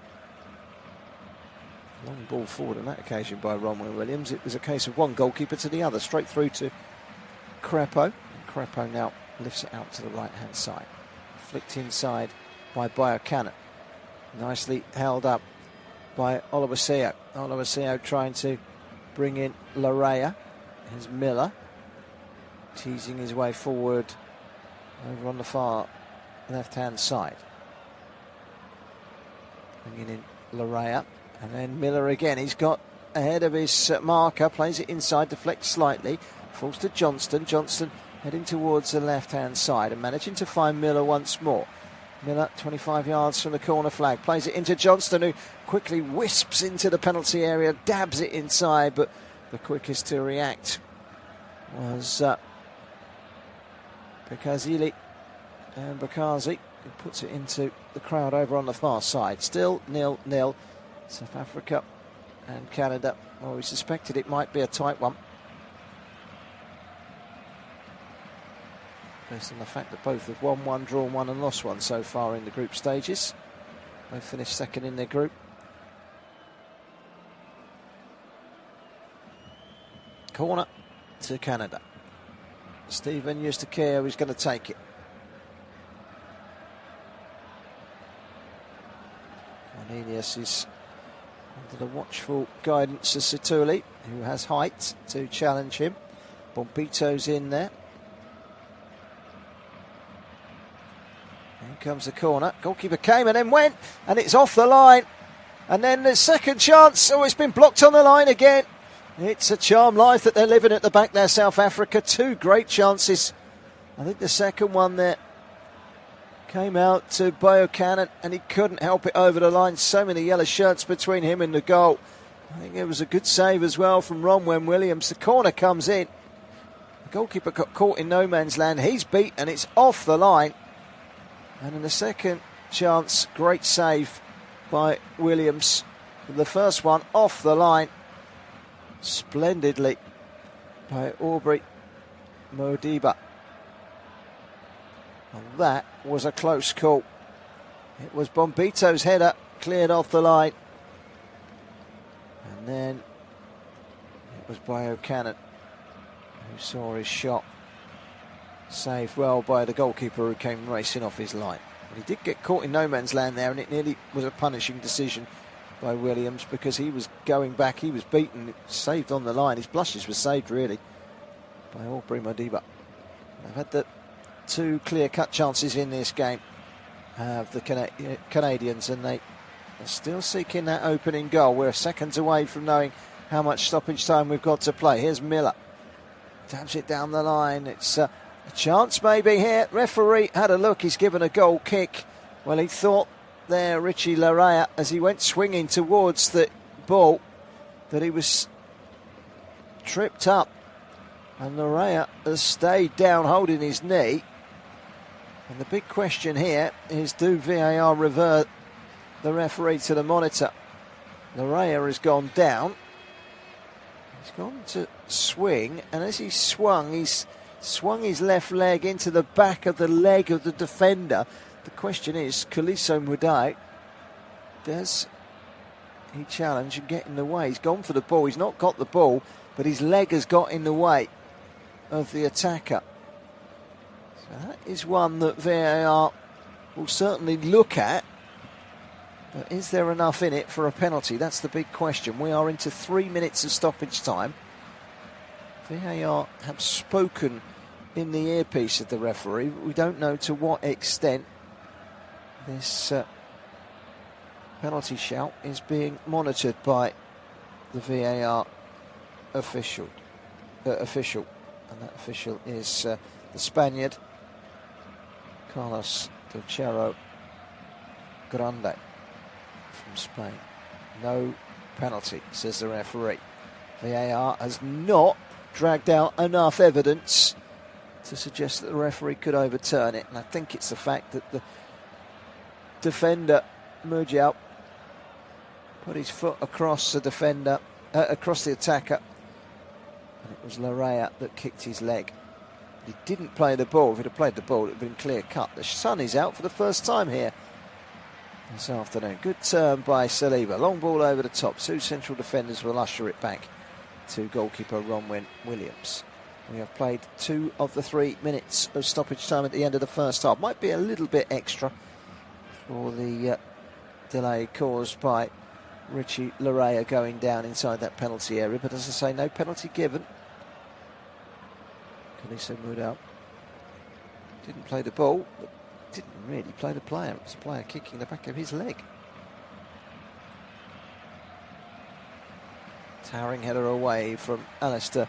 S1: Long ball forward on that occasion by Ronwen Williams. It was a case of one goalkeeper to the other, straight through to Crepeau. And Crepeau now lifts it out to the right-hand side. Flicked inside by Buchanan. Nicely held up by Unofficial. Unofficial trying to bring in Larea. Here's Miller, teasing his way forward over on the far left-hand side. Bringing in Larea. And then Miller again. He's got ahead of his marker, plays it inside, deflects slightly, falls to Johnston. Johnston heading towards the left-hand side and managing to find Miller once more. Miller, 25 yards from the corner flag, plays it into Johnston, who quickly wisps into the penalty area, dabs it inside, but the quickest to react was Bekazili and Bakazi, who puts it into the crowd over on the far side. Still 0-0. South Africa and Canada. Well, we suspected it might be a tight one, based on the fact that both have won one, drawn one and lost one so far in the group stages. Both finished second in their group. Corner to Canada. Stephen Eustaquio is going to take it. Cornelius is under the watchful guidance of Situli, who has height to challenge him. Bombito's in there. In comes the corner. Goalkeeper came and then went, and it's off the line. And then the second chance. Oh, it's been blocked on the line again. It's a charm life that they're living at the back there, South Africa. Two great chances. I think the second one there came out to Buchanan, and he couldn't help it over the line. So many yellow shirts between him and the goal. I think it was a good save as well from Ronwen Williams. The corner comes in. The goalkeeper got caught in no man's land. He's beat, and it's off the line. And in the second chance, great save by Williams. The first one off the line splendidly by Aubrey Modiba. And that was a close call. It was Bombito's header cleared off the line. And then it was Buchanan who saw his shot saved well by the goalkeeper, who came racing off his line. He did get caught in no man's land there, and it nearly was a punishing decision by Williams because he was going back, he was beaten, saved on the line. His blushes were saved really by Aubrey Modiba. They've had the two clear-cut chances in this game of the Canadians, and they are still seeking that opening goal. We're seconds away from knowing how much stoppage time we've got to play. Here's Miller, taps it down the line. It's a chance maybe here. Referee had a look, he's given a goal kick. Well, he thought there, Richie Larrea, as he went swinging towards the ball, that he was tripped up, and Larrea has stayed down holding his knee. And the big question here is, do VAR revert the referee to the monitor? Larrea has gone down. He's gone to swing, and as he swung, he's swung his left leg into the back of the leg of the defender. The question is, Kaliso Mudai, does he challenge and get in the way? He's gone for the ball. He's not got the ball, but his leg has got in the way of the attacker. So that is one that VAR will certainly look at. But is there enough in it for a penalty? That's the big question. We are into 3 minutes of stoppage time. VAR have spoken in the earpiece of the referee. We don't know to what extent this penalty shout is being monitored by the VAR official. And that official is the Spaniard, Carlos Del Cerro Grande from Spain. No penalty, says the referee. VAR has not dragged out enough evidence to suggest that the referee could overturn it, and I think it's the fact that the defender, Murgiel, put his foot across the defender, across the attacker, and it was Larrea that kicked his leg. He didn't play the ball. If he'd have played the ball, it would have been clear cut. The sun is out for the first time here this afternoon. Good turn by Saliba. Long ball over the top. Two central defenders will usher it back to goalkeeper Ronwen Williams. We have played 2 of the 3 minutes of stoppage time at the end of the first half. Might be a little bit extra for the delay caused by Richie Larrea going down inside that penalty area. But as I say, no penalty given. Kaliso Mudau didn't play the ball, but didn't really play the player. It was a player kicking the back of his leg. Towering header away from Alistair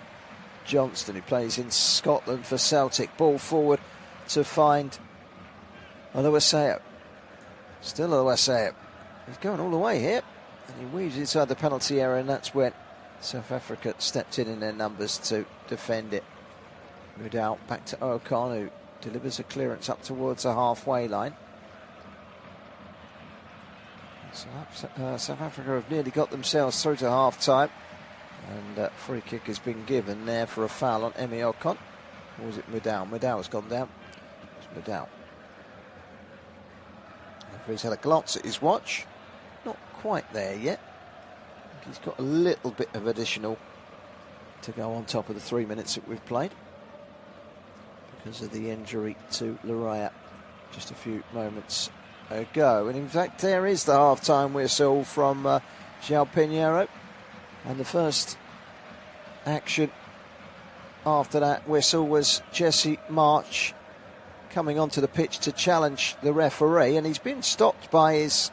S1: Johnston, who plays in Scotland for Celtic. Ball forward to find Oluwaseyo. Still Oluwaseyo. He's going all the way here, and he weaves inside the penalty area, and that's when South Africa stepped in their numbers to defend it. Mudau back to Okan, who delivers a clearance up towards the halfway line. So South Africa have nearly got themselves through to half-time. And free kick has been given there for a foul on Emi Ocon. Or was it Mudau? Mudau has gone down. It's Mudau. He's had a glance at his watch. Not quite there yet. I think he's got a little bit of additional to go on top of the 3 minutes that we've played, because of the injury to Larrea just a few moments ago. And in fact, there is the half-time whistle from João Pinheiro. And the first action after that whistle was Jesse March coming onto the pitch to challenge the referee, and he's been stopped by his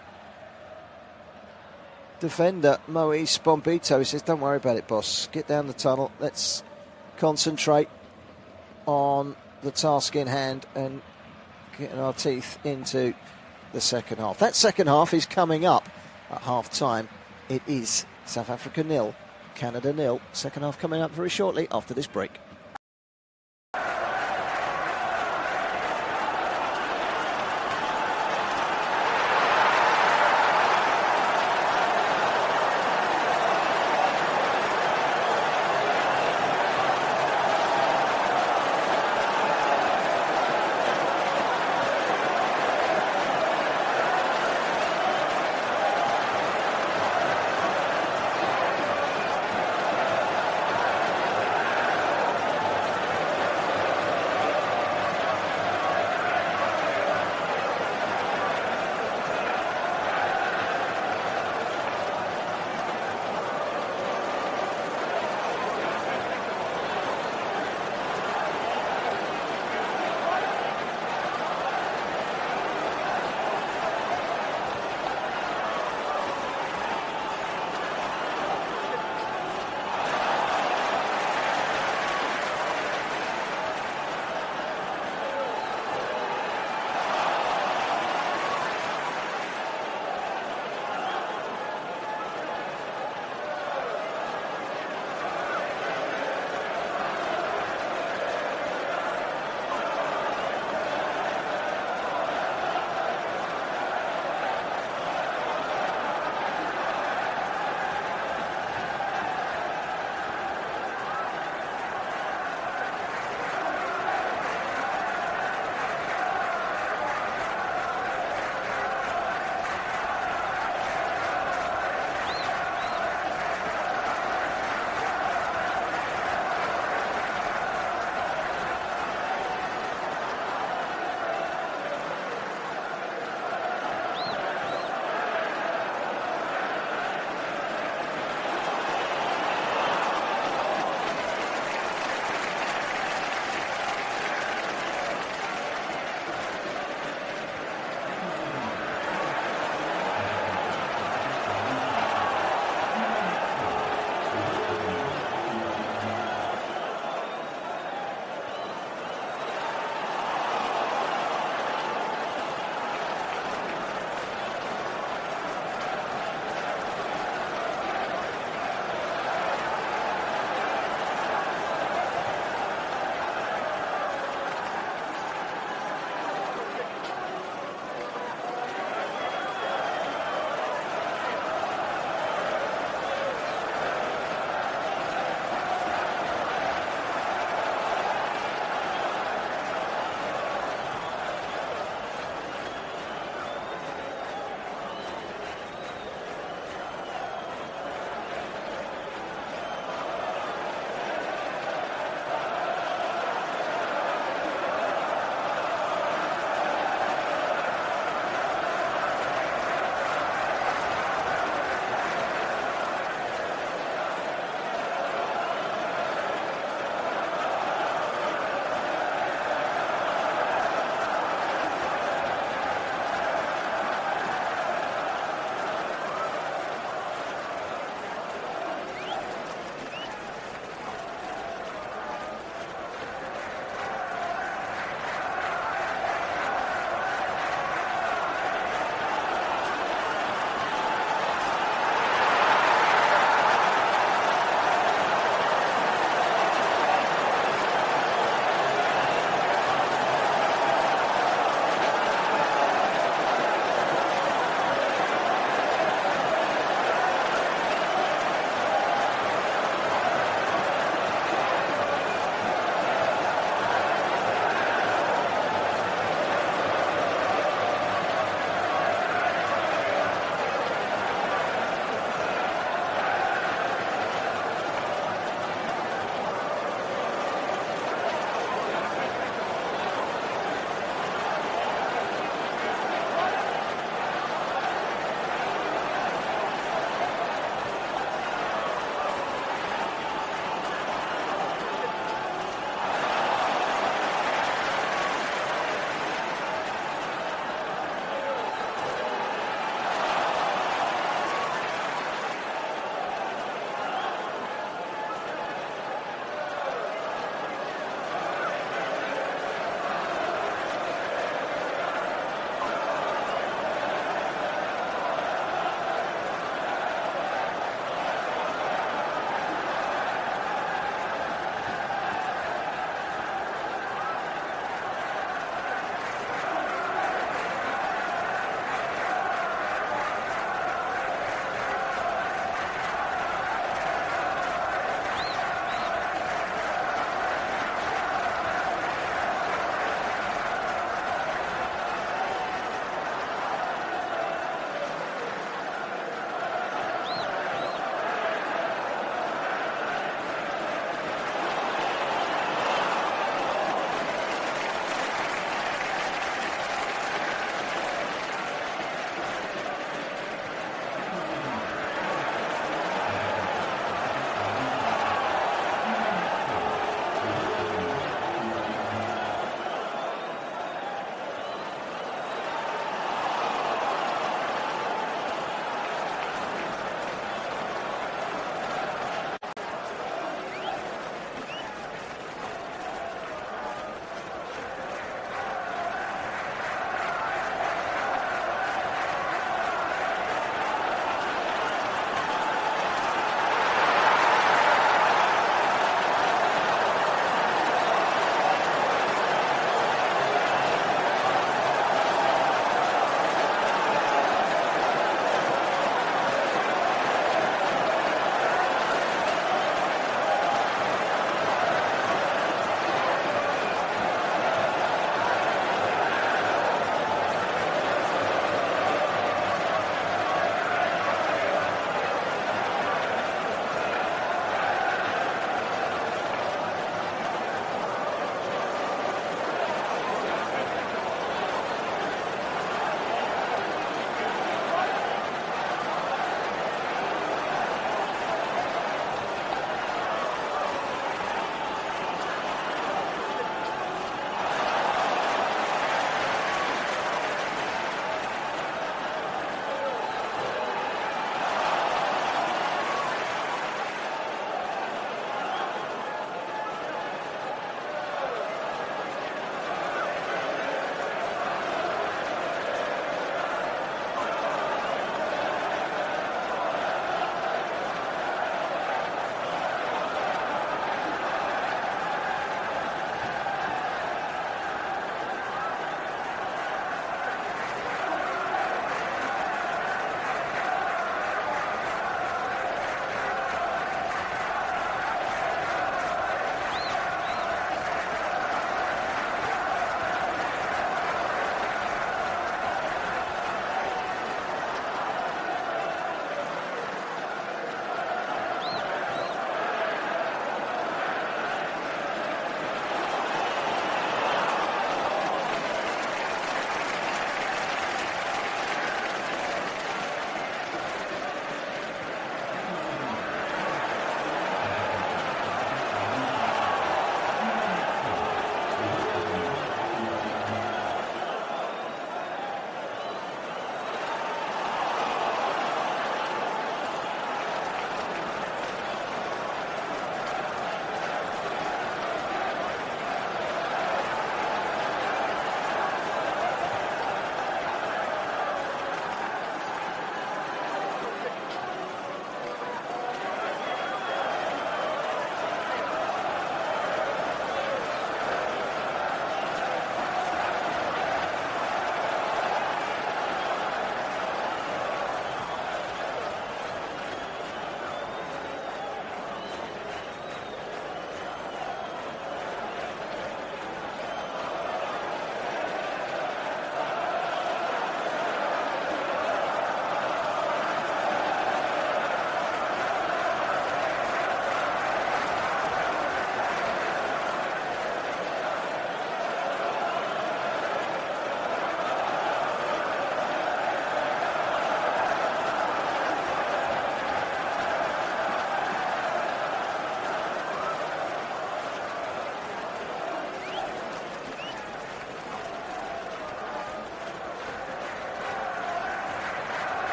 S1: defender, Moise Bombito. He says, don't worry about it, boss. Get down the tunnel. Let's concentrate on the task in hand and getting our teeth into the second half. That second half is coming up at half-time. It is South Africa 0, Canada 0. Second half coming up very shortly after this break.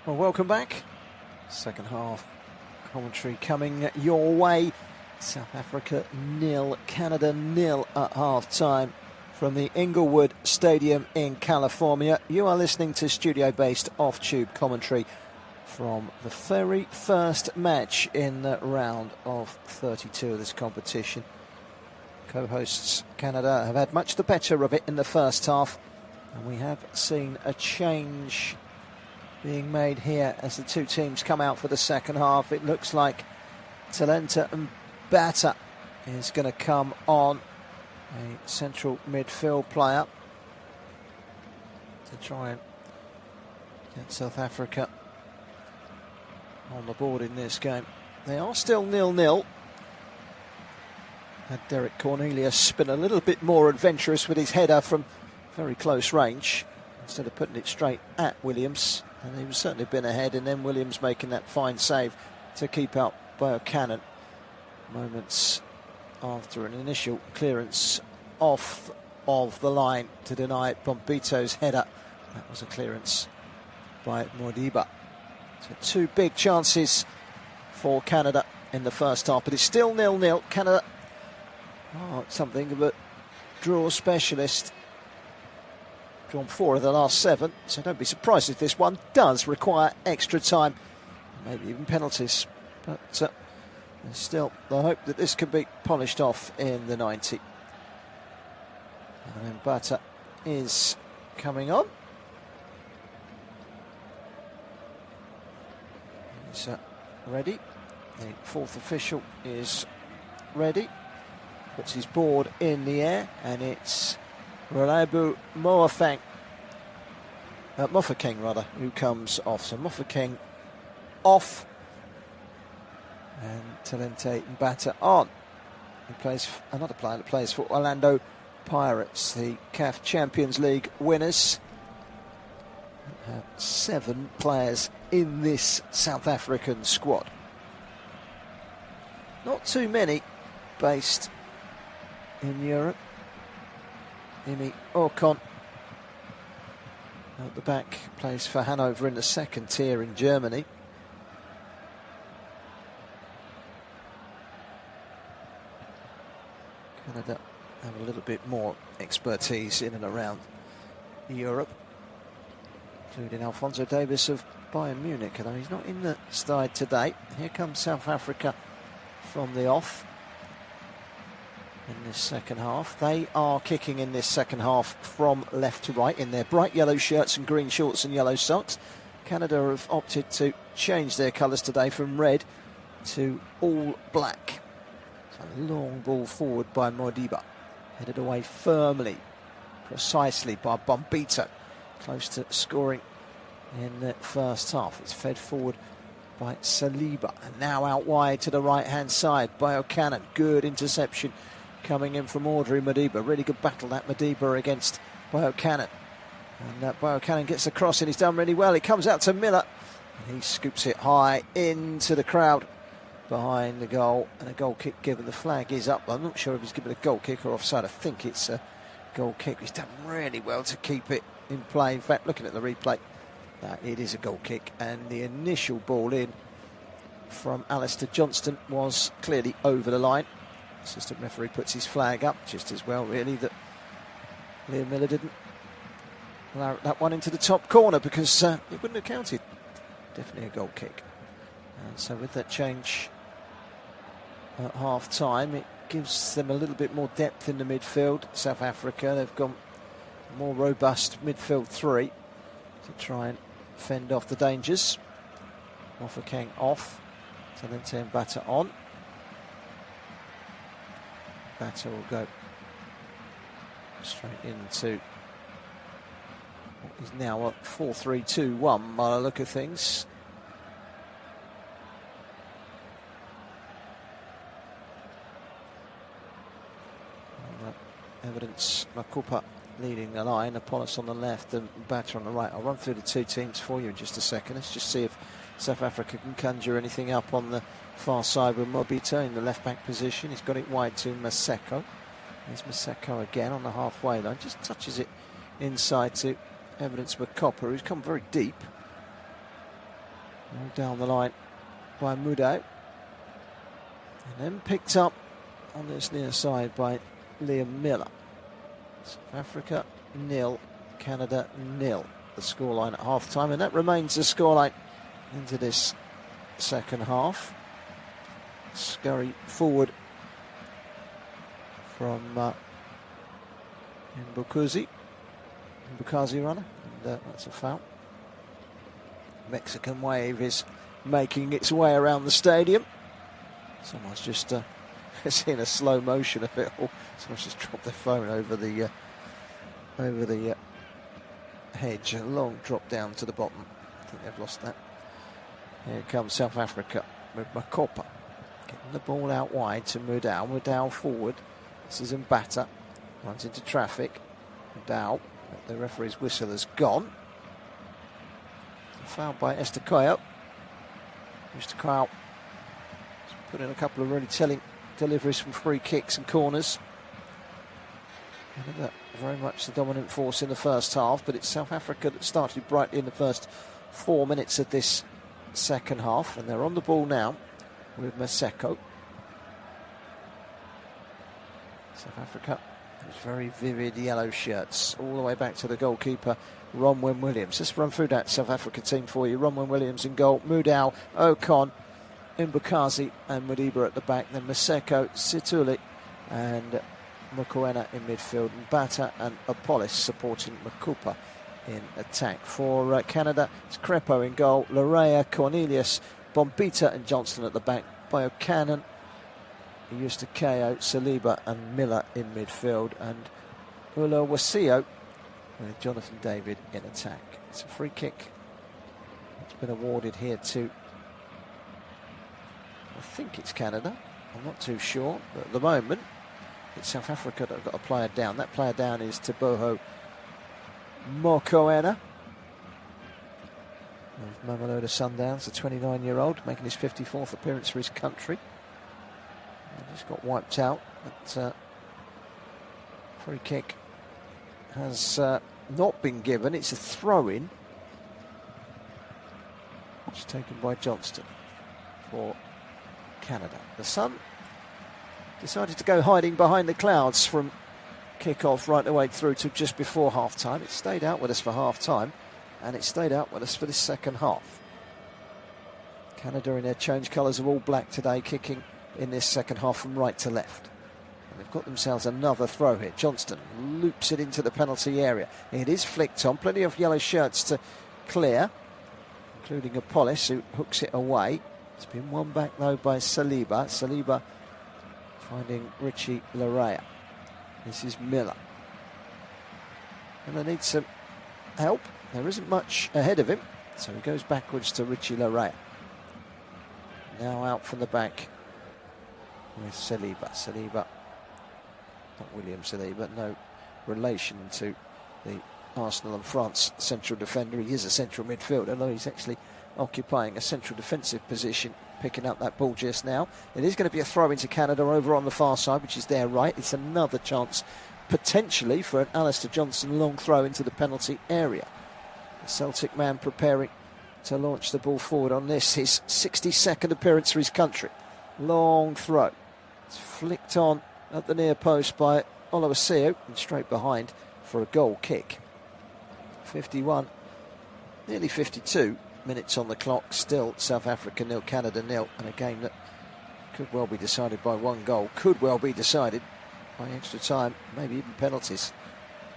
S1: Well, welcome back. Second half commentary coming your way. South Africa 0, Canada 0 at half-time from the Inglewood Stadium in California. You are listening to studio-based off-tube commentary from the very first match in the round of 32 of this competition. Co-hosts Canada have had much the better of it in the first half, and we have seen a change being made here as the two teams come out for the second half. It looks like Talenta and Bata is going to come on, a central midfield player, to try and get South Africa on the board in this game. They are still 0-0. Had Derek Cornelius been a little bit more adventurous with his header from very close range, instead of putting it straight at Williams, and he would certainly been ahead, and then Williams making that fine save to keep out Buchanan moments after an initial clearance off of the line to deny Bombito's header. That was a clearance by Modiba. So two big chances for Canada in the first half, but it's still 0-0. Canada are something of a draw specialist. Drawn 4 of the last 7, so don't be surprised if this one does require extra time, maybe even penalties. But there's still the hope that this can be polished off in the 90. And then Bata is coming on. He's ready. The fourth official is ready. Puts his board in the air, and it's Relabu Mofokeng who comes off. So Mofokeng off, and Talente Mbata on. He plays another player that plays for Orlando Pirates, the CAF Champions League winners. Have 7 players in this South African squad. Not too many based in Europe. Imi Ocon at the back plays for Hanover in the second tier in Germany. Canada have a little bit more expertise in and around Europe, including Alphonso Davies of Bayern Munich, although he's not in the side today. Here comes South Africa from the off in this second half. They are kicking in this second half from left to right in their bright yellow shirts and green shorts and yellow socks. Canada have opted to change their colours today from red to all black. So a long ball forward by Modiba, headed away firmly, precisely by Bombito, close to scoring in the first half. It's fed forward by Saliba, and now out wide to the right hand side by Buchanan. Good interception coming in from Audrey Modiba. Really good battle that Modiba against Buchanan, and Buchanan gets across and he's done really well. It comes out to Miller and he scoops it high into the crowd behind the goal, and a goal kick given. The flag is up. I'm not sure if he's given a goal kick or offside. I think it's a goal kick. He's done really well to keep it in play. In fact, looking at the replay, it is a goal kick, and the initial ball in from Alistair Johnston was clearly over the line. Assistant referee puts his flag up, just as well really that Liam Miller didn't allow that one into the top corner, because it wouldn't have counted. Definitely a goal kick. And so with that change at half time, it gives them a little bit more depth in the midfield. South Africa, they've gone more robust midfield 3 to try and fend off the dangers. Mofokeng off, Talente Mbata on. Bata will go straight into what is now a 4-3-2-1 by the look of things. Evidence Makupa leading the line, Apollos on the left and Bata on the right. I'll run through the two teams for you in just a second. Let's just see if South Africa can conjure anything up on the far side with Mobita in the left back position. He's got it wide to Maseko. There's Maseko again on the halfway line, just touches it inside to Evidence Makupa, who's come very deep. All down the line by Mudo. And then picked up on this near side by Liam Miller. South Africa 0, Canada 0. The scoreline at half time, and that remains the scoreline into this second half. Scurry forward from Mbukazi runner, and that's a foul. Mexican wave is making its way around the stadium. Someone's just seen a slow motion of it all. Someone's just dropped their phone over the hedge. A long drop down to the bottom. I think they've lost that. Here comes South Africa with Makopa. Getting the ball out wide to Mudau. Mudau forward. This is Mbata. Runs into traffic. Mudau. The referee's whistle has gone. Fouled by Estecoyo. Estecoyo put in a couple of really telling deliveries from free kicks and corners. Very much the dominant force in the first half, but it's South Africa that started brightly in the first 4 minutes of this second half, and they're on the ball now with Maseko. South Africa, those very vivid yellow shirts, all the way back to the goalkeeper, Ronwen Williams. Let's run through that South Africa team for you. Ronwen Williams in goal, Mudau, Ocon, Mbukazi and Mudiba at the back, then Maseko, Situli and Mokoena in midfield, Mbata and Apollos supporting Makupa in attack. For Canada, it's Crepo in goal, Larea, Cornelius, Bombita and Johnston at the back, Buchanan, Eustaquio, Saliba and Miller in midfield, and Ula Wasio with Jonathan David in attack. It's a free kick. It's been awarded here to, I think it's Canada, I'm not too sure, but at the moment it's South Africa that have got a player down. That player down is Teboho Mokoena of Mamelodi Sundowns, the 29-year-old, making his 54th appearance for his country. And he's got wiped out, but free kick has not been given. It's a throw-in. It's taken by Johnston for Canada. The sun decided to go hiding behind the clouds from kick-off right the way through to just before half-time. It stayed out with us for half-time, and it stayed out with us for this second half. Canada in their change colours of all black today, kicking in this second half from right to left. And they've got themselves another throw here. Johnston loops it into the penalty area. It is flicked on. Plenty of yellow shirts to clear, including Apollos, who hooks it away. It's been won back, though, by Saliba. Saliba finding Richie Larea. This is Miller. And they need some help. There isn't much ahead of him, so he goes backwards to Richie Larea. Now out from the back with Saliba. Saliba, not William Saliba, no relation to the Arsenal and France central defender. He is a central midfielder, although he's actually occupying a central defensive position, picking up that ball just now. It is going to be a throw into Canada over on the far side, which is their right. It's another chance potentially for an Alistair Johnson long throw into the penalty area. The Celtic man preparing to launch the ball forward on this, his 62nd appearance for his country. Long throw. It's flicked on at the near post by Oluwaseun and straight behind for a goal kick. 51, nearly 52 minutes on the clock. Still South Africa 0, Canada 0, and a game that could well be decided by one goal, could well be decided by extra time, maybe even penalties.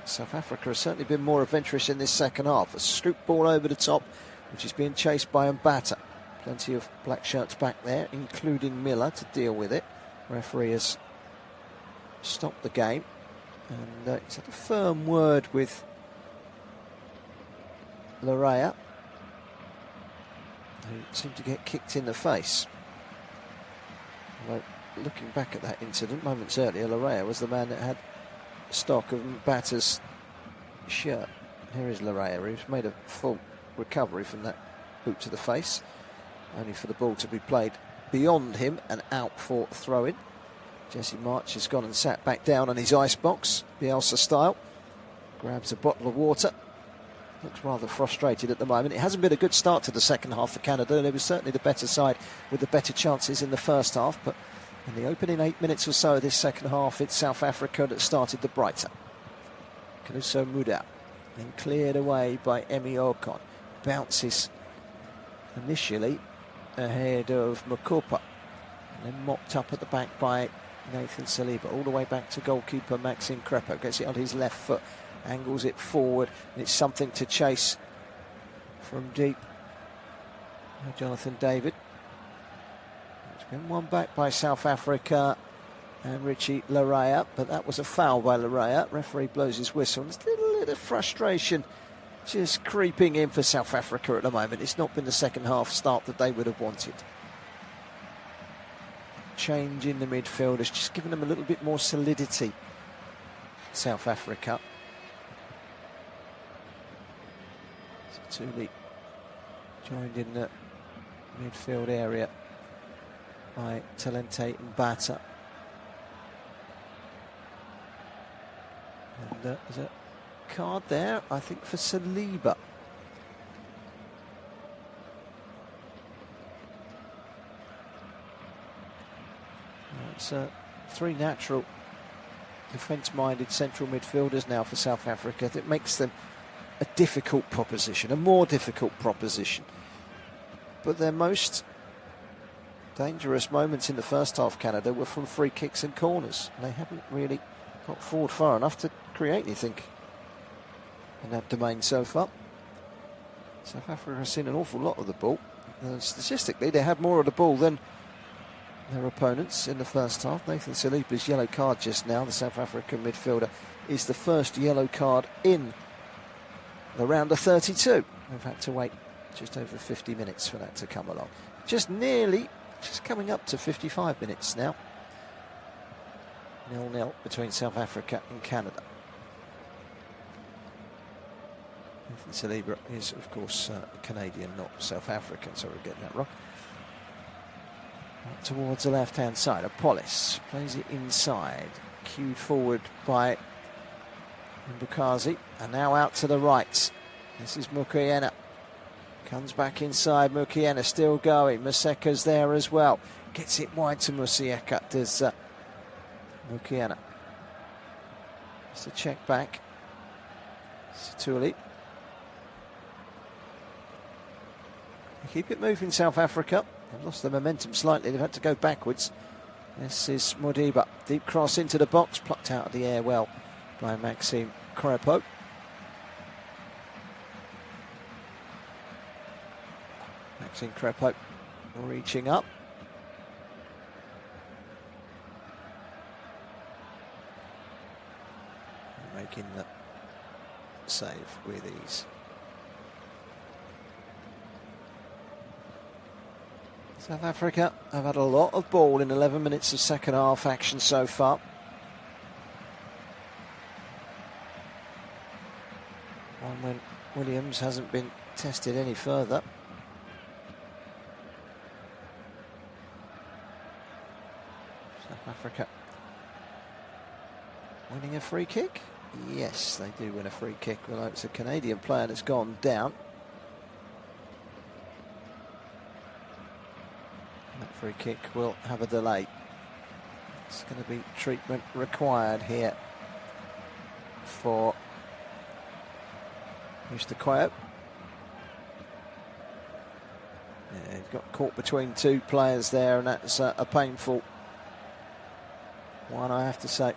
S1: South Africa has certainly been more adventurous in this second half. A scoop ball over the top, which is being chased by Mbata. Plenty of black shirts back there, including Miller, to deal with it. Referee has stopped the game, and it's had a firm word with Larea, who seemed to get kicked in the face. Although, looking back at that incident moments earlier, Larea was the man that had stock of Mbata's shirt. Here is Larea, who's made a full recovery from that boot to the face, only for the ball to be played beyond him and out for throw-in. Jesse March has gone and sat back down on his ice box, Bielsa style. Grabs a bottle of water looks rather frustrated at the moment. It hasn't been a good start to the second half for Canada. They were certainly the better side with the better chances in the first half, but in the opening 8 minutes or so of this second half, it's South Africa that started the brighter. Kanuso Muda, then cleared away by Emi Okon. Bounces initially ahead of Makopa, and then mopped up at the back by Nathan Saliba, all the way back to goalkeeper Maxime Crepeau. Gets it on his left foot, angles it forward, and it's something to chase from deep. Jonathan David. It's been won back by South Africa and Richie Larea, but that was a foul by Larea. Referee blows his whistle. There's a little bit of frustration just creeping in for South Africa at the moment. It's not been the second half start that they would have wanted. Change in the midfielders, just giving them a little bit more solidity. South Africa. So Tuli joined in the midfield area by Talente Mbata. And there's a card there, I think, for Saliba. It's three natural defence-minded central midfielders now for South Africa. That makes them a difficult proposition, a more difficult proposition. But their most dangerous moments in the first half, Canada, were from free kicks and corners. They haven't really got forward far enough to create anything in that domain so far. South Africa has seen an awful lot of the ball. Statistically, they had more of the ball than their opponents in the first half. Nathan Saliba's yellow card just now, the South African midfielder, is the first yellow card in the round of 32. We've had to wait just over 50 minutes for that to come along. Just coming up to 55 minutes now. 0-0 between South Africa and Canada. Nathan Saliba is, of course, Canadian, not South African, sorry, we're getting that wrong. Up towards the left-hand side, Apollis plays it inside, cued forward by Mbukazi, and now out to the right. This is Mukiena. Comes back inside, Mukiena still going, Maseka's there as well. Gets it wide to Musieka, does Mukiena. Just a check back. Satuli. Keep it moving, South Africa. They've lost the momentum slightly. They've had to go backwards. This is Modiba. Deep cross into the box. Plucked out of the air well by Maxime Crepeau. Maxime Crepeau reaching up. And making the save with ease. South Africa have had a lot of ball in 11 minutes of second half action so far. One when Williams hasn't been tested any further. South Africa winning a free kick? Yes, they do win a free kick, although it's a Canadian player that's gone down. That free kick will have a delay. It's going to be treatment required here for Mr. Quayo. Yeah, he's got caught between two players there, and that's a painful one, I have to say.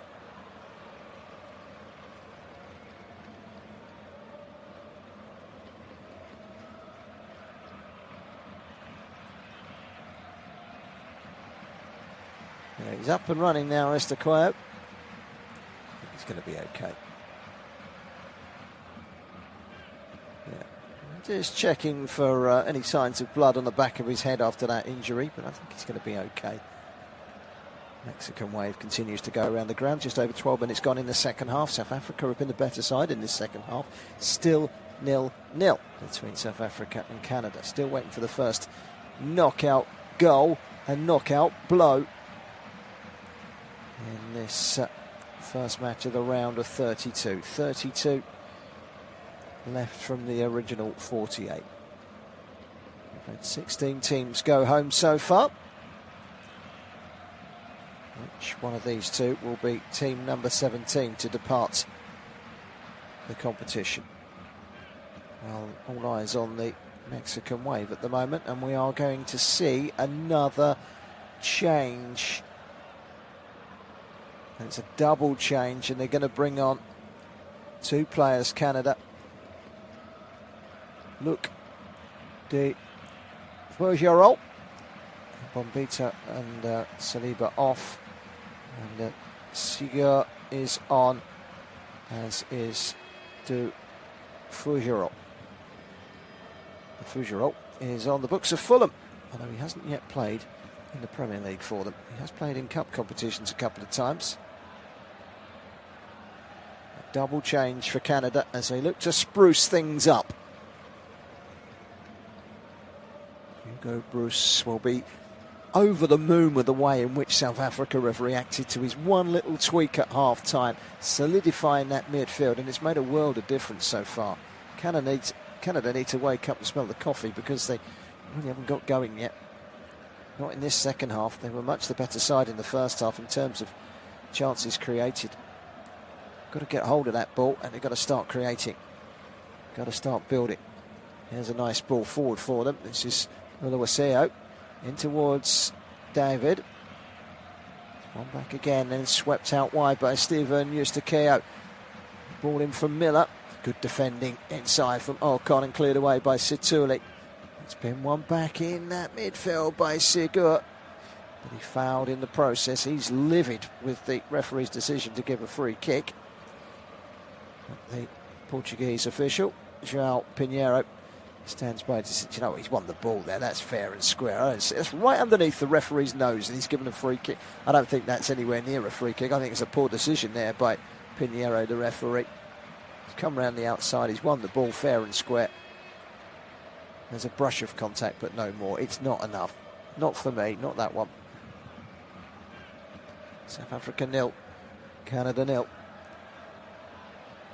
S1: Yeah, he's up and running now, Mr. Quayo. I think he's going to be okay. Yeah, just checking for any signs of blood on the back of his head after that injury, but I think he's going to be okay. Mexican wave continues to go around the ground. Just over 12 minutes gone in the second half. South Africa have been the better side in this second half. Still 0-0 between South Africa and Canada. Still waiting for the first knockout goal and knockout blow in this first match of the round of 32. 32 left from the original 48. We've had 16 teams go home so far. Which one of these two will be team number 17 to depart the competition? Well, all eyes on the Mexican wave at the moment, and we are going to see another change. And it's a double change, and they're going to bring on two players, Canada. Luc de Bergerot, Bombita and Saliba off, and Sigur is on, as is de Bergerot. Bergerot is on the books of Fulham, although he hasn't yet played in the Premier League for them. He has played in cup competitions a couple of times. A double change for Canada as they look to spruce things up. Hugo Bruce will be over the moon with the way in which South Africa have reacted to his one little tweak at half-time, solidifying that midfield, and it's made a world of difference so far. Canada need to wake up and smell the coffee, because they really haven't got going yet. Not in this second half. They were much the better side in the first half in terms of chances created. Got to get hold of that ball, and they've got to start creating. Got to start building. Here's a nice ball forward for them. This is Oluwaseo in towards David. One back again, and swept out wide by Stephen Eustaquio. Ball in from Miller. Good defending inside from Ocon, and cleared away by Situli. It's been one back in that midfield by Sigur, but he fouled in the process. He's livid with the referee's decision to give a free kick. But the Portuguese official, João Pinheiro, stands by to say, you know, he's won the ball there. That's fair and square. It's right underneath the referee's nose, and he's given a free kick. I don't think that's anywhere near a free kick. I think it's a poor decision there by Pinheiro, the referee. He's come round the outside. He's won the ball fair and square. There's a brush of contact, but no more. It's not enough. Not for me, not that one. South Africa 0, Canada 0.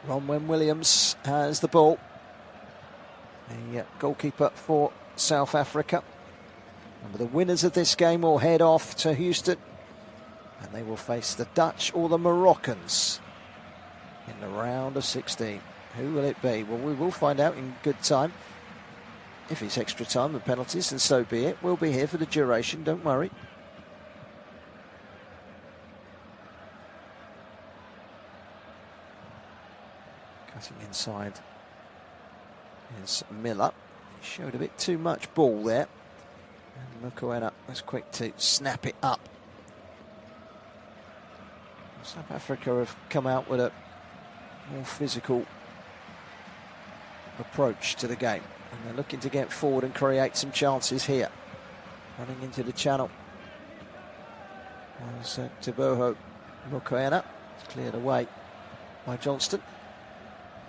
S1: Ronwen Williams has the ball. The goalkeeper for South Africa. And the winners of this game will head off to Houston, and they will face the Dutch or the Moroccans in the round of 16. Who will it be? Well, we will find out in good time. If it's extra time and penalties, then so be it. We'll be here for the duration, don't worry. Cutting inside is Miller. He showed a bit too much ball there, and Mokoena was quick to snap it up. South Africa have come out with a more physical approach to the game, and they're looking to get forward and create some chances here. Running into the channel was Teboho Mokoena. It's cleared away by Johnston.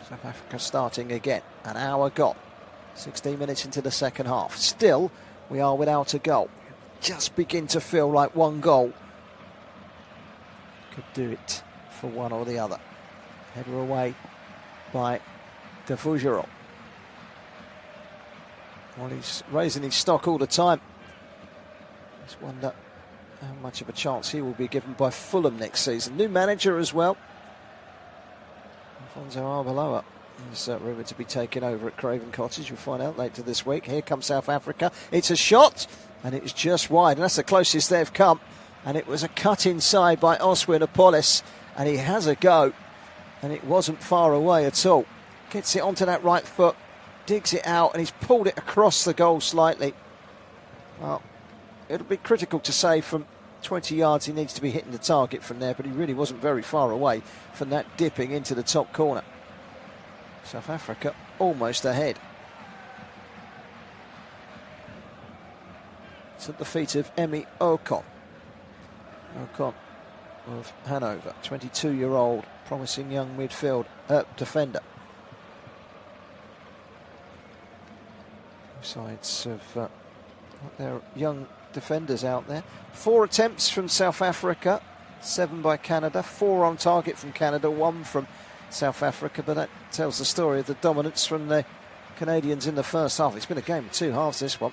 S1: South Africa starting again. An hour gone. 16 minutes into the second half. Still, we are without a goal. Just begin to feel like one goal could do it for one or the other. Header away by de Bergerot. Well, he's raising his stock all the time. Just wonder how much of a chance he will be given by Fulham next season. New manager as well. Alfonso Arbeloa is rumoured to be taken over at Craven Cottage. We'll find out later this week. Here comes South Africa. It's a shot, and it's just wide, and that's the closest they've come. And it was a cut inside by Oswin Apolis, and he has a go, and it wasn't far away at all. Gets it onto that right foot, digs it out, and he's pulled it across the goal slightly. Well, it'll be critical to say from 20 yards he needs to be hitting the target from there, but he really wasn't very far away from that dipping into the top corner. South Africa almost ahead. It's at the feet of Emi Ocon. Ocon of Hanover, 22-year-old, promising young defender. Both sides have got their young defenders out there. 4 attempts from South Africa, 7 by Canada, 4 on target from Canada, 1 from South Africa, but that tells the story of the dominance from the Canadians in the first half. It's been a game of two halves, this one,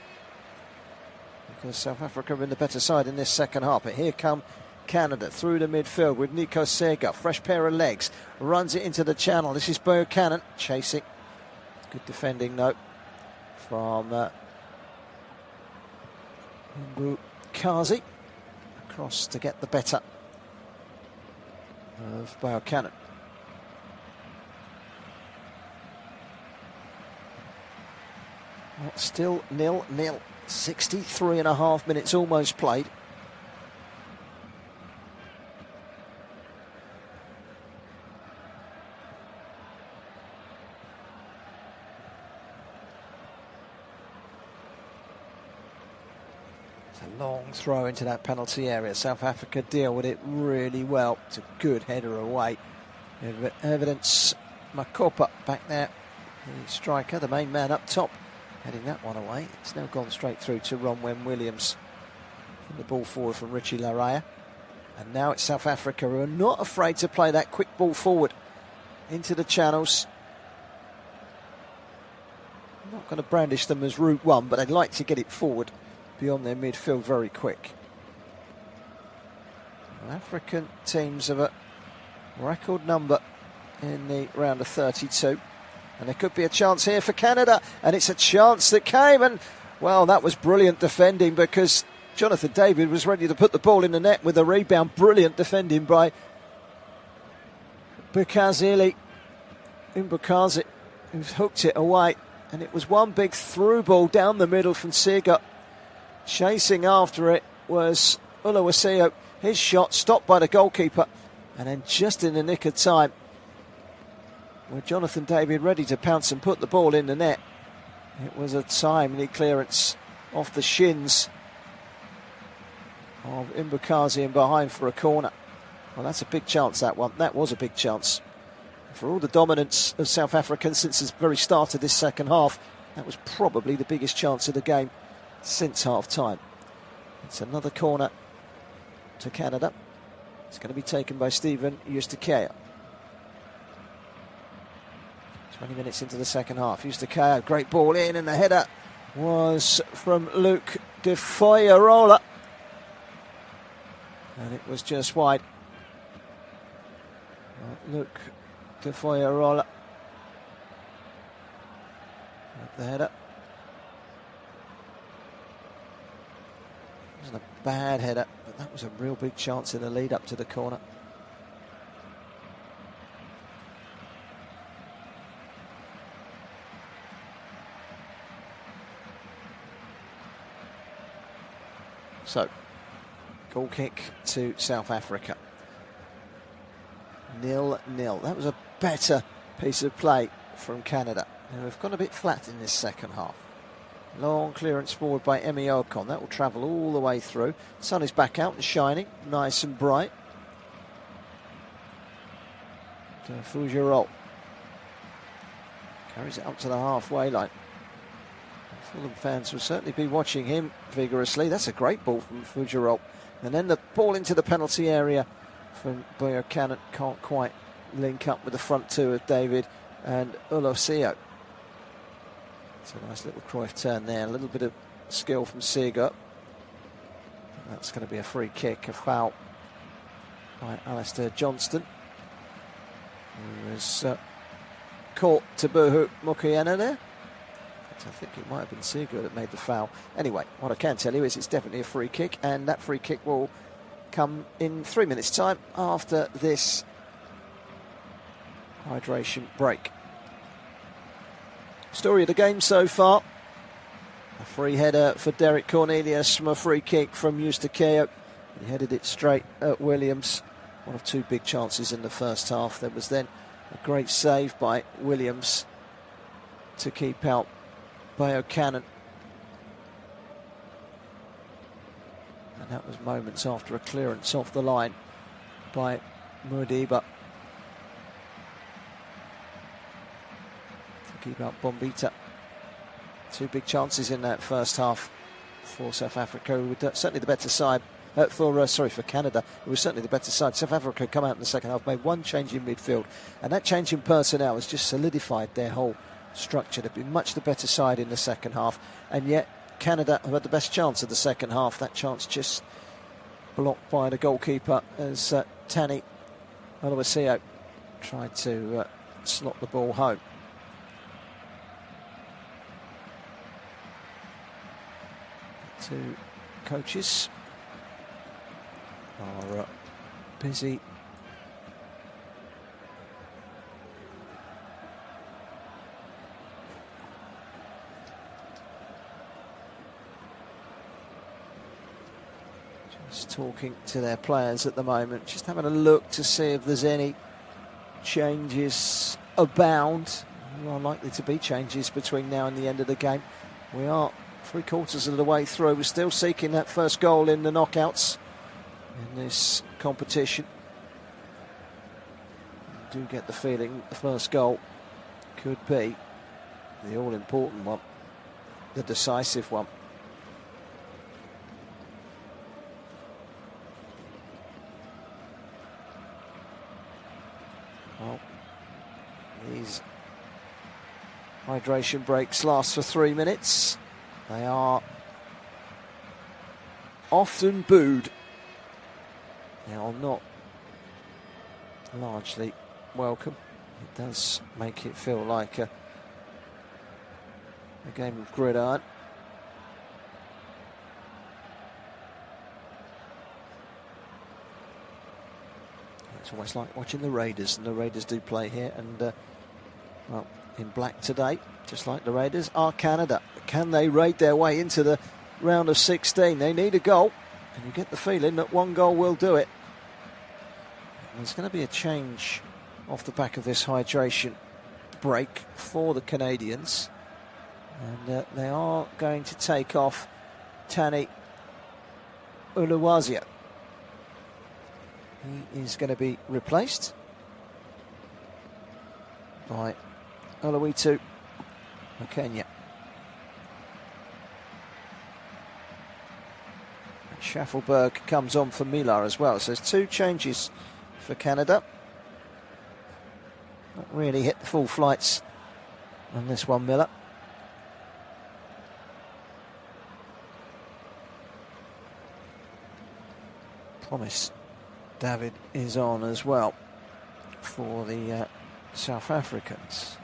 S1: because South Africa have been the better side in this second half. But here come Canada through the midfield with Nico Sega, fresh pair of legs, runs it into the channel. This is Buchanan chasing. Good defending though from Mbukazi across to get the better of Buchanan. Well, still 0-0, 63.5 minutes almost played. It's a long throw into that penalty area. South Africa deal with it really well. It's a good header away. Evidence Makopa back there, the striker, the main man up top, heading that one away. It's now gone straight through to Ronwen Williams. From the ball forward from Richie Laraya. And now it's South Africa who are not afraid to play that quick ball forward into the channels. I'm not going to brandish them as route one, but they'd like to get it forward beyond their midfield very quick. African teams have a record number in the round of 32. And there could be a chance here for Canada. And it's a chance that came. And, well, that was brilliant defending because Jonathan David was ready to put the ball in the net with a rebound. Brilliant defending by Bukazili. Mbukazi, who's hooked it away. And it was one big through ball down the middle from Sega. Chasing after it was Oluwaseyo. His shot stopped by the goalkeeper. And then just in the nick of time, with Jonathan David ready to pounce and put the ball in the net, it was a timely clearance off the shins of Mbukazi and behind for a corner. Well, that's a big chance, that one. That was a big chance. For all the dominance of South Africa since the very start of this second half, that was probably the biggest chance of the game since half-time. It's another corner to Canada. It's going to be taken by Stephen Eustaquia. 20 minutes into the second half. Eustaquia, great ball in, and the header was from Luke de Feuerola. And it was just wide. Luke de Feuerola. The header. It wasn't a bad header, but that was a real big chance in the lead up to the corner. So, goal kick to South Africa. 0-0. That was a better piece of play from Canada. Now, we've gone a bit flat in this second half. Long clearance forward by Emi Okon. That will travel all the way through. Sun is back out and shining, nice and bright. Fujirol carries it up to the halfway line. Fulham fans will certainly be watching him vigorously. That's a great ball from Fujirol. And then the ball into the penalty area from Buchanan. Can't quite link up with the front two of David and Oluwaseyo. It's a nice little Cruyff turn there. A little bit of skill from Sega. That's going to be a free kick, a foul by Alistair Johnston, who was caught Tabuhu Mukiena there. I think it might have been Sega that made the foul. Anyway, what I can tell you is it's definitely a free kick, and that free kick will come in 3 minutes' time after this hydration break. Story of the game so far. A free header for Derek Cornelius from a free kick from Eustaquia. He headed it straight at Williams. One of two big chances in the first half. There was then a great save by Williams to keep out Buchanan. And that was moments after a clearance off the line by Modiba to keep out Bombita. Two big chances in that first half for South Africa, with certainly the better side for Canada. It was certainly the better side. South Africa come out in the second half, made one change in midfield, and that change in personnel has just solidified their whole structure. They've been much the better side in the second half, and yet Canada have had the best chance of the second half. That chance just blocked by the goalkeeper as Tani Oluwaseun tried to slot the ball home. Two coaches are busy just talking to their players at the moment, just having a look to see if there's any changes abound. There are likely to be changes between now and the end of the game. We are 3/4 of the way through. We're still seeking that first goal in the knockouts in this competition. I do get the feeling the first goal could be the all-important one, the decisive one. Well, these hydration breaks last for 3 minutes. They are often booed. They are not largely welcome. It does make it feel like a game of gridiron. It's almost like watching the Raiders, and the Raiders do play here, and well, in black today, just like the Raiders, are Canada. Can they raid their way into the round of 16? They need a goal, and you get the feeling that one goal will do it. And there's going to be a change off the back of this hydration break for the Canadians, and they are going to take off Tani Oluwaseun. He is going to be replaced by Oluwitu Kenya. Schaffelberg comes on for Millar as well. So there's two changes for Canada. Not really hit the full flights on this one, Miller. Promise David is on as well for the South Africans.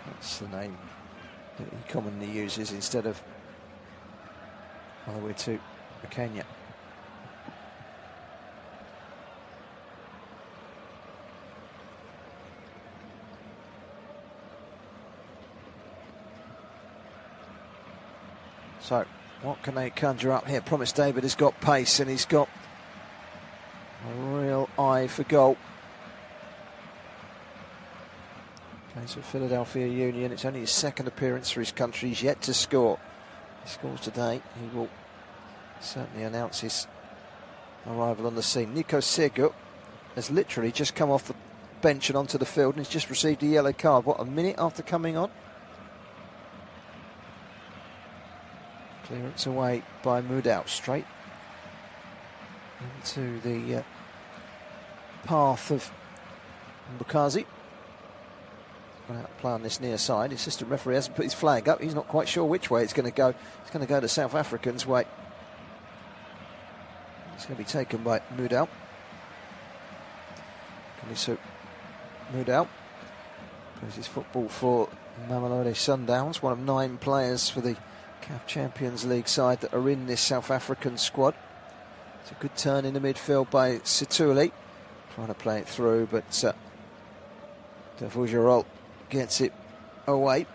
S1: That's the name that he commonly uses instead of Oluwitu Kenya. So, what can they conjure up here? Promise David has got pace, and he's got a real eye for goal. Plays for Philadelphia Union. It's only his second appearance for his country. He's yet to score. If he scores today, he will certainly announce his arrival on the scene. Nico Segu has literally just come off the bench and onto the field, and he's just received a yellow card. What, a minute after coming on? Clearance away by Mudau, straight into the path of Mbukazi. Going out to play on this near side. The assistant referee hasn't put his flag up. He's not quite sure which way it's going to go. It's going to go the South Africans' way. It's going to be taken by Mudau. Kalisu Mudau plays his football for Mamelodi Sundowns, one of 9 players for the CAF Champions League side that are in this South African squad. It's a good turn in the midfield by Situli, trying to play it through, but Devujarol gets it away.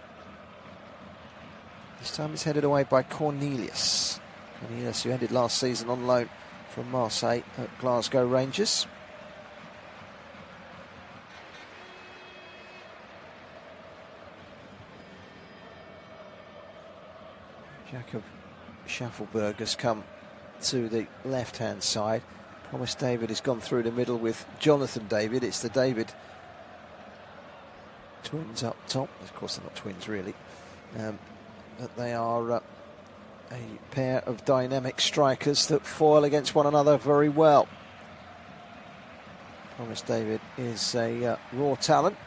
S1: This time it's headed away by Cornelius. Cornelius, who ended last season on loan from Marseille at Glasgow Rangers. Jacob Schaffelberg has come to the left-hand side. Promise David has gone through the middle with Jonathan David. It's the David twins up top. Of course, they're not twins really, but they are a pair of dynamic strikers that foil against one another very well. Promise David is a raw talent.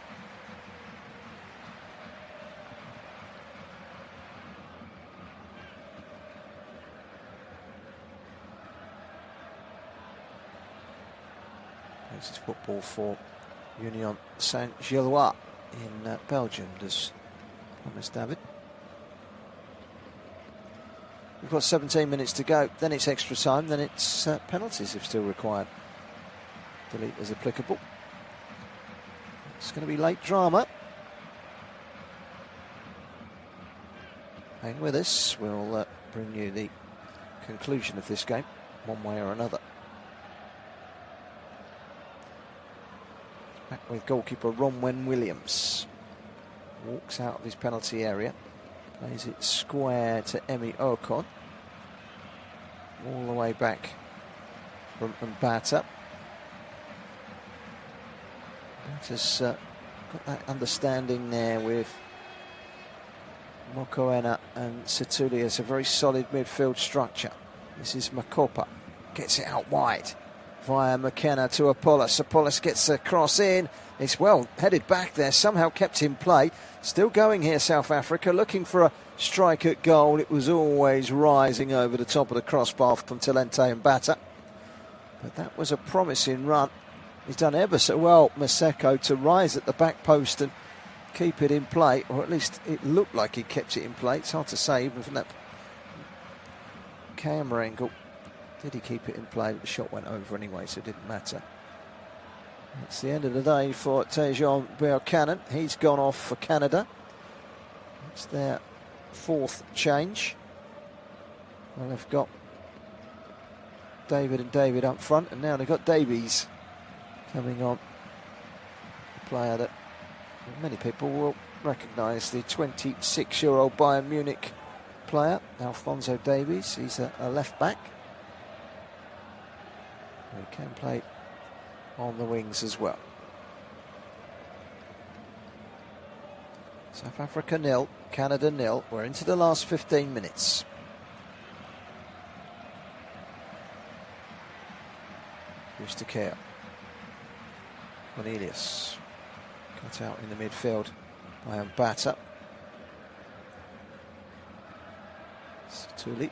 S1: This is football for Union Saint-Gilloise in Belgium, does Promise David. We've got 17 minutes to go, then it's extra time, then it's penalties if still required. Delete as applicable. It's going to be late drama. Hang with us, we'll bring you the conclusion of this game, one way or another. Back with goalkeeper Ronwen Williams. Walks out of his penalty area. Plays it square to Emi Ocon. All the way back from Mbata. Mbata's got that understanding there with Mokoena and Setuli. It's a very solid midfield structure. This is Makopa. Gets it out wide via McKenna to Apollos. Apollos gets the cross in. It's well headed back there, somehow kept in play. Still going here, South Africa, looking for a strike at goal. It was always rising over the top of the crossbar from Talente and Mbata. But that was a promising run. He's done ever so well, Maseko, to rise at the back post and keep it in play, or at least it looked like he kept it in play. It's hard to say, even from that camera angle. Did he keep it in play? The shot went over anyway, so it didn't matter. It's the end of the day for Tejon Buchanan. He's gone off for Canada. It's their fourth change. Well, they've got David and David up front, and now they've got Davies coming on. A player that many people will recognise, the 26-year-old Bayern Munich player, Alphonso Davies. He's a left back. He can play on the wings as well. South Africa 0, Canada 0. We're into the last 15 minutes. Eustaquio. Cornelius. Cut out in the midfield by Mbata. Setuli.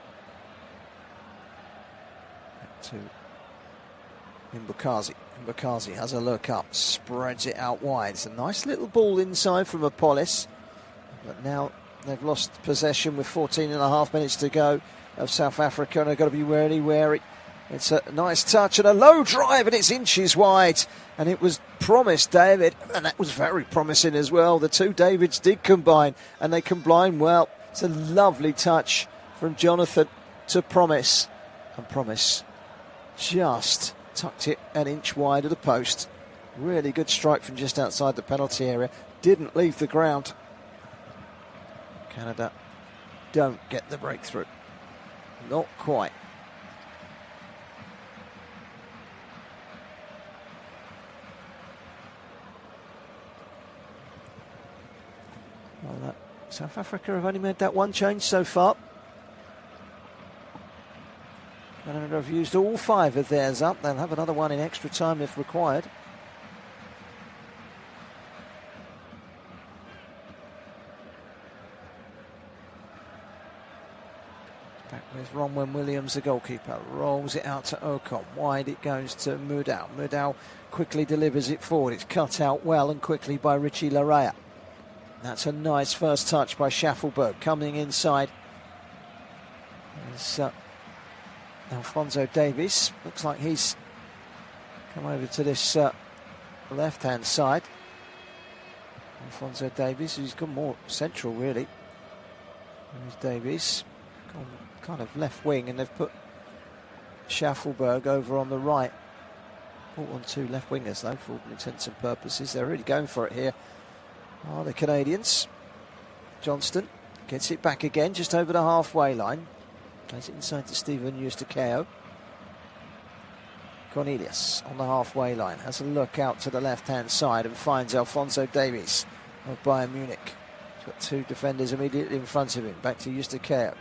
S1: Back to Mbukazi. Mbukazi has a look up, spreads it out wide. It's a nice little ball inside from Apollos. But now they've lost possession with 14.5 minutes to go of South Africa, and they've got to be really wary. It's a nice touch and a low drive, and it's inches wide. And it was Promise David, and that was very promising as well. The two Davids did combine, and they combine well. It's a lovely touch from Jonathan to Promise. And Promise just tucked it an inch wide of the post. Really good strike from just outside the penalty area. Didn't leave the ground. Canada don't get the breakthrough. Not quite. Well, South Africa have only made that one change so far. Canada have used all 5 of theirs up. They'll have another one in extra time if required. Back with Ronwen Williams, the goalkeeper. Rolls it out to Ocon. Wide it goes to Mudau. Mudau quickly delivers it forward. It's cut out well and quickly by Richie Larea. That's a nice first touch by Schaffelberg. Coming inside is Alphonso Davies. Looks like he's come over to this left-hand side. Alphonso Davies, who's gone more central, really. There's Davies, gone kind of left wing, and they've put Schaffelberg over on the right. Brought on 2 left wingers, though, for all intents and purposes. They're really going for it here. Oh, the Canadians. Johnston gets it back again, just over the halfway line. Plays it inside to Stephen Eustaquio. Cornelius on the halfway line. Has a look out to the left-hand side and finds Alphonso Davies. of Bayern Munich. He's got two defenders immediately in front of him. Back to Eustaquio.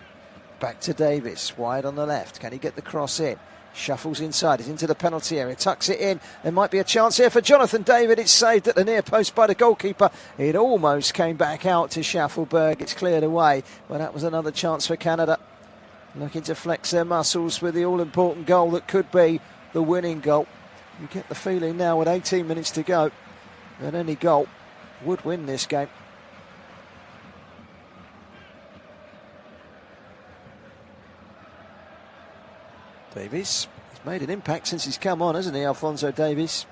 S1: Back to Davis. Wide on the left. Can he get the cross in? Shuffles inside. He's into the penalty area. Tucks it in. There might be a chance here for Jonathan David. It's saved at the near post by the goalkeeper. It almost came back out to Schaffelberg. It's cleared away. But that was another chance for Canada. Looking to flex their muscles with the all-important goal that could be the winning goal. You get the feeling now with 18 minutes to go that any goal would win this game. Davies, he's made an impact since he's come on, hasn't he, Alphonso Davies?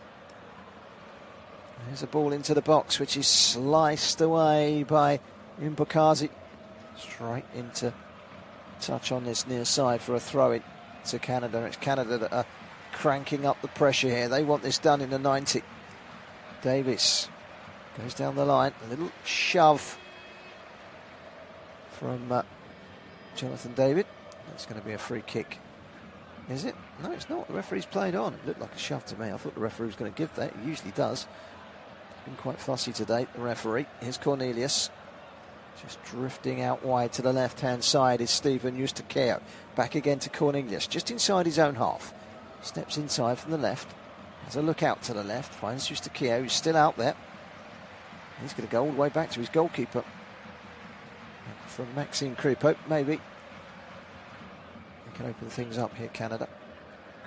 S1: There's a ball into the box, which is sliced away by Mbukazi. Straight into touch on this near side for a throw-in to Canada. It's Canada that are cranking up the pressure here. They want this done in the 90. Davies goes down the line. A little shove from Jonathan David. That's going to be a free kick. Is it? No, it's not. The referee's played on. It looked like a shove to me. I thought the referee was going to give that. He usually does. Been quite fussy today, the referee. Here's Cornelius. Just drifting out wide to the left-hand side is Stephen Eustaquio. Back again to Cornelius, just inside his own half. Steps inside from the left. Has a look out to the left. Finds Eustaquio, who's still out there. He's going to go all the way back to his goalkeeper. From Maxime Kripo, maybe. Can open things up here, Canada.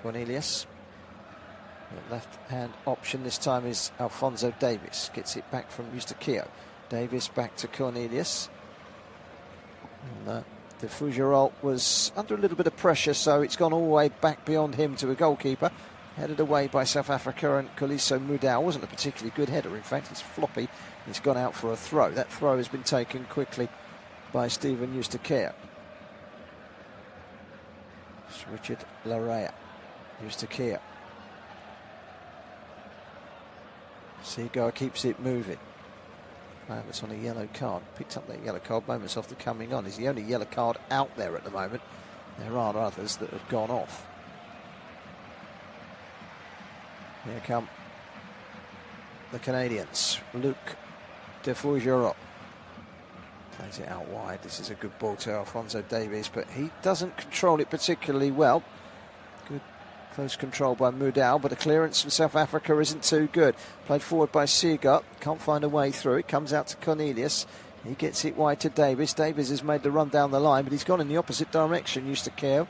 S1: Cornelius. The left-hand option this time is Alphonso Davies. Gets it back from Eustaquio. Davies back to Cornelius. And, De Fougerolles was under a little bit of pressure, so it's gone all the way back beyond him to a goalkeeper. Headed away by South Africa, and Khaliso Mudau wasn't a particularly good header. In fact, it's floppy. It's gone out for a throw. That throw has been taken quickly by Stephen Eustaquio. Richard Larrea. Eustaquio. Seagull keeps it moving. That's on a yellow card. Picked up that yellow card moments after coming on. He's the only yellow card out there at the moment. There are others that have gone off. Here come the Canadians. Luc De Fougerolles plays it out wide. This is a good ball to Alphonso Davies, but he doesn't control it particularly well. Good close control by Mudau, but the clearance from South Africa isn't too good. Played forward by Seagull. Can't find a way through. It comes out to Cornelius. He gets it wide to Davies. Davies has made the run down the line, but he's gone in the opposite direction. Eustaquio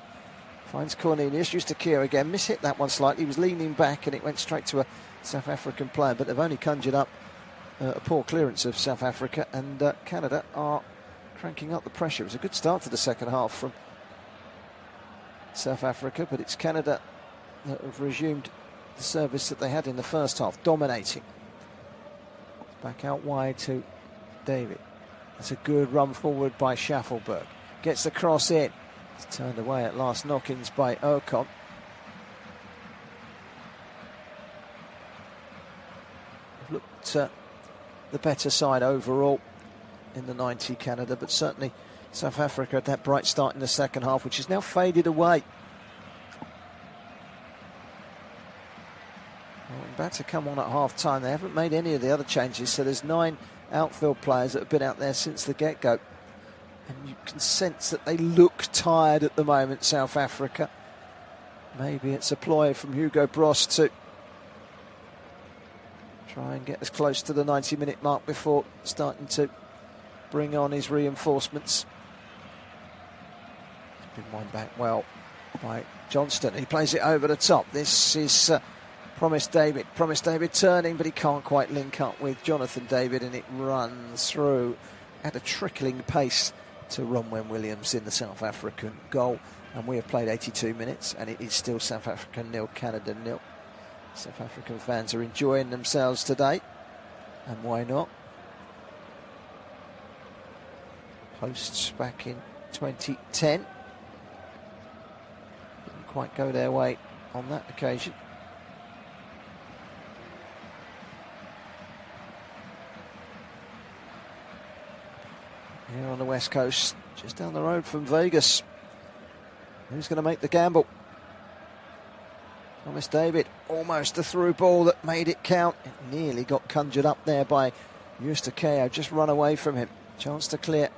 S1: finds Cornelius. Eustaquio again. Mishit that one slightly. He was leaning back and it went straight to a South African player, but they've only conjured up a poor clearance of South Africa, and Canada are cranking up the pressure. It was a good start to the second half from South Africa, but it's Canada that have resumed the service that they had in the first half, dominating. Back out wide to David. That's a good run forward by Schaffelberg. Gets the cross in. It's turned away at last knock-ins by Ocon. Looked the better side overall in the 90, Canada, but certainly South Africa had that bright start in the second half, which has now faded away. Well, about to come on at half-time. They haven't made any of the other changes, so there's 9 outfield players that have been out there since the get-go. And you can sense that they look tired at the moment, South Africa. Maybe it's a ploy from Hugo Bross to try and get as close to the 90-minute mark before starting to bring on his reinforcements. It's been won back well by Johnston. He plays it over the top. This is Promise David. Promise David turning, but he can't quite link up with Jonathan David, and it runs through at a trickling pace to Ronwen Williams in the South African goal. And we have played 82 minutes, and it is still South Africa 0, Canada 0. South African fans are enjoying themselves today, and why not? Hosts back in 2010. Didn't quite go their way on that occasion. Here on the west coast, just down the road from Vegas. Who's going to make the gamble? Thomas David, almost a through ball that made it count. It nearly got conjured up there by Eustaquio just run away from him. Chance to clear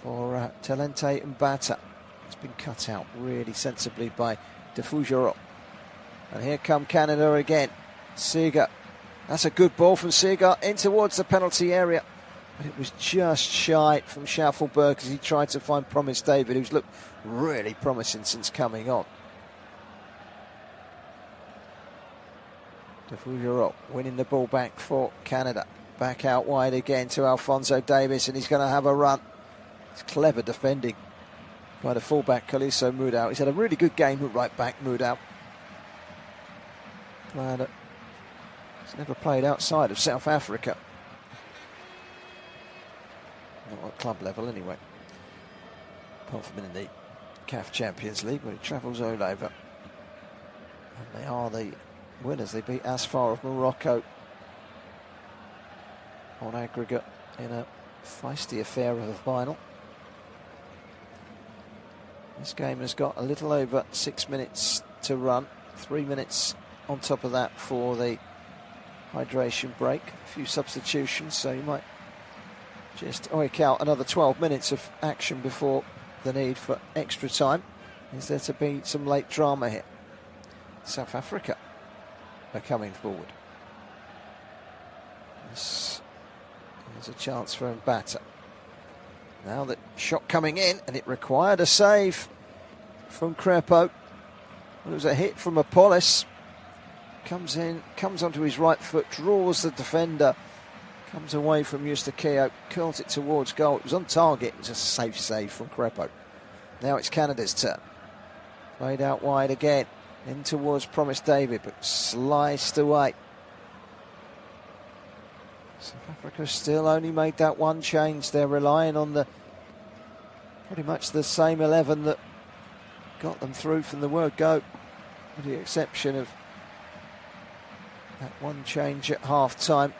S1: for Talente and Bata. It's been cut out really sensibly by De Fugero. And here come Canada again. Seeger. That's a good ball from Seeger in towards the penalty area. But it was just shy from Schaufelberg as he tried to find Promise David, who's looked really promising since coming on. De Fugero winning the ball back for Canada. Back out wide again to Alphonso Davies, and he's going to have a run. It's clever defending by the fullback, Kaliso Mudau. He's had a really good game at right back, Mudau. Player that has never played outside of South Africa. Not at club level anyway. Apart from in the CAF Champions League, where he travels all over. And they are the winners. They beat Asfar of Morocco on aggregate in a feisty affair of a final. This game has got a little over 6 minutes to run. 3 minutes on top of that for the hydration break. A few substitutions, so you might just oik out another 12 minutes of action before the need for extra time. Is there to be some late drama here? South Africa are coming forward. This is a chance for Mbata. Now the shot coming in, and it required a save from Crepo. It was a hit from Apollos. Comes in, comes onto his right foot, draws the defender, comes away from Eustaquio, curls it towards goal. It was on target. It was a safe save from Crepo. Now it's Canada's turn. Played out wide again, in towards Promise David, but sliced away. South Africa still only made that one change. They're relying on the pretty much the same 11 that got them through from the word go, with the exception of that one change at half time.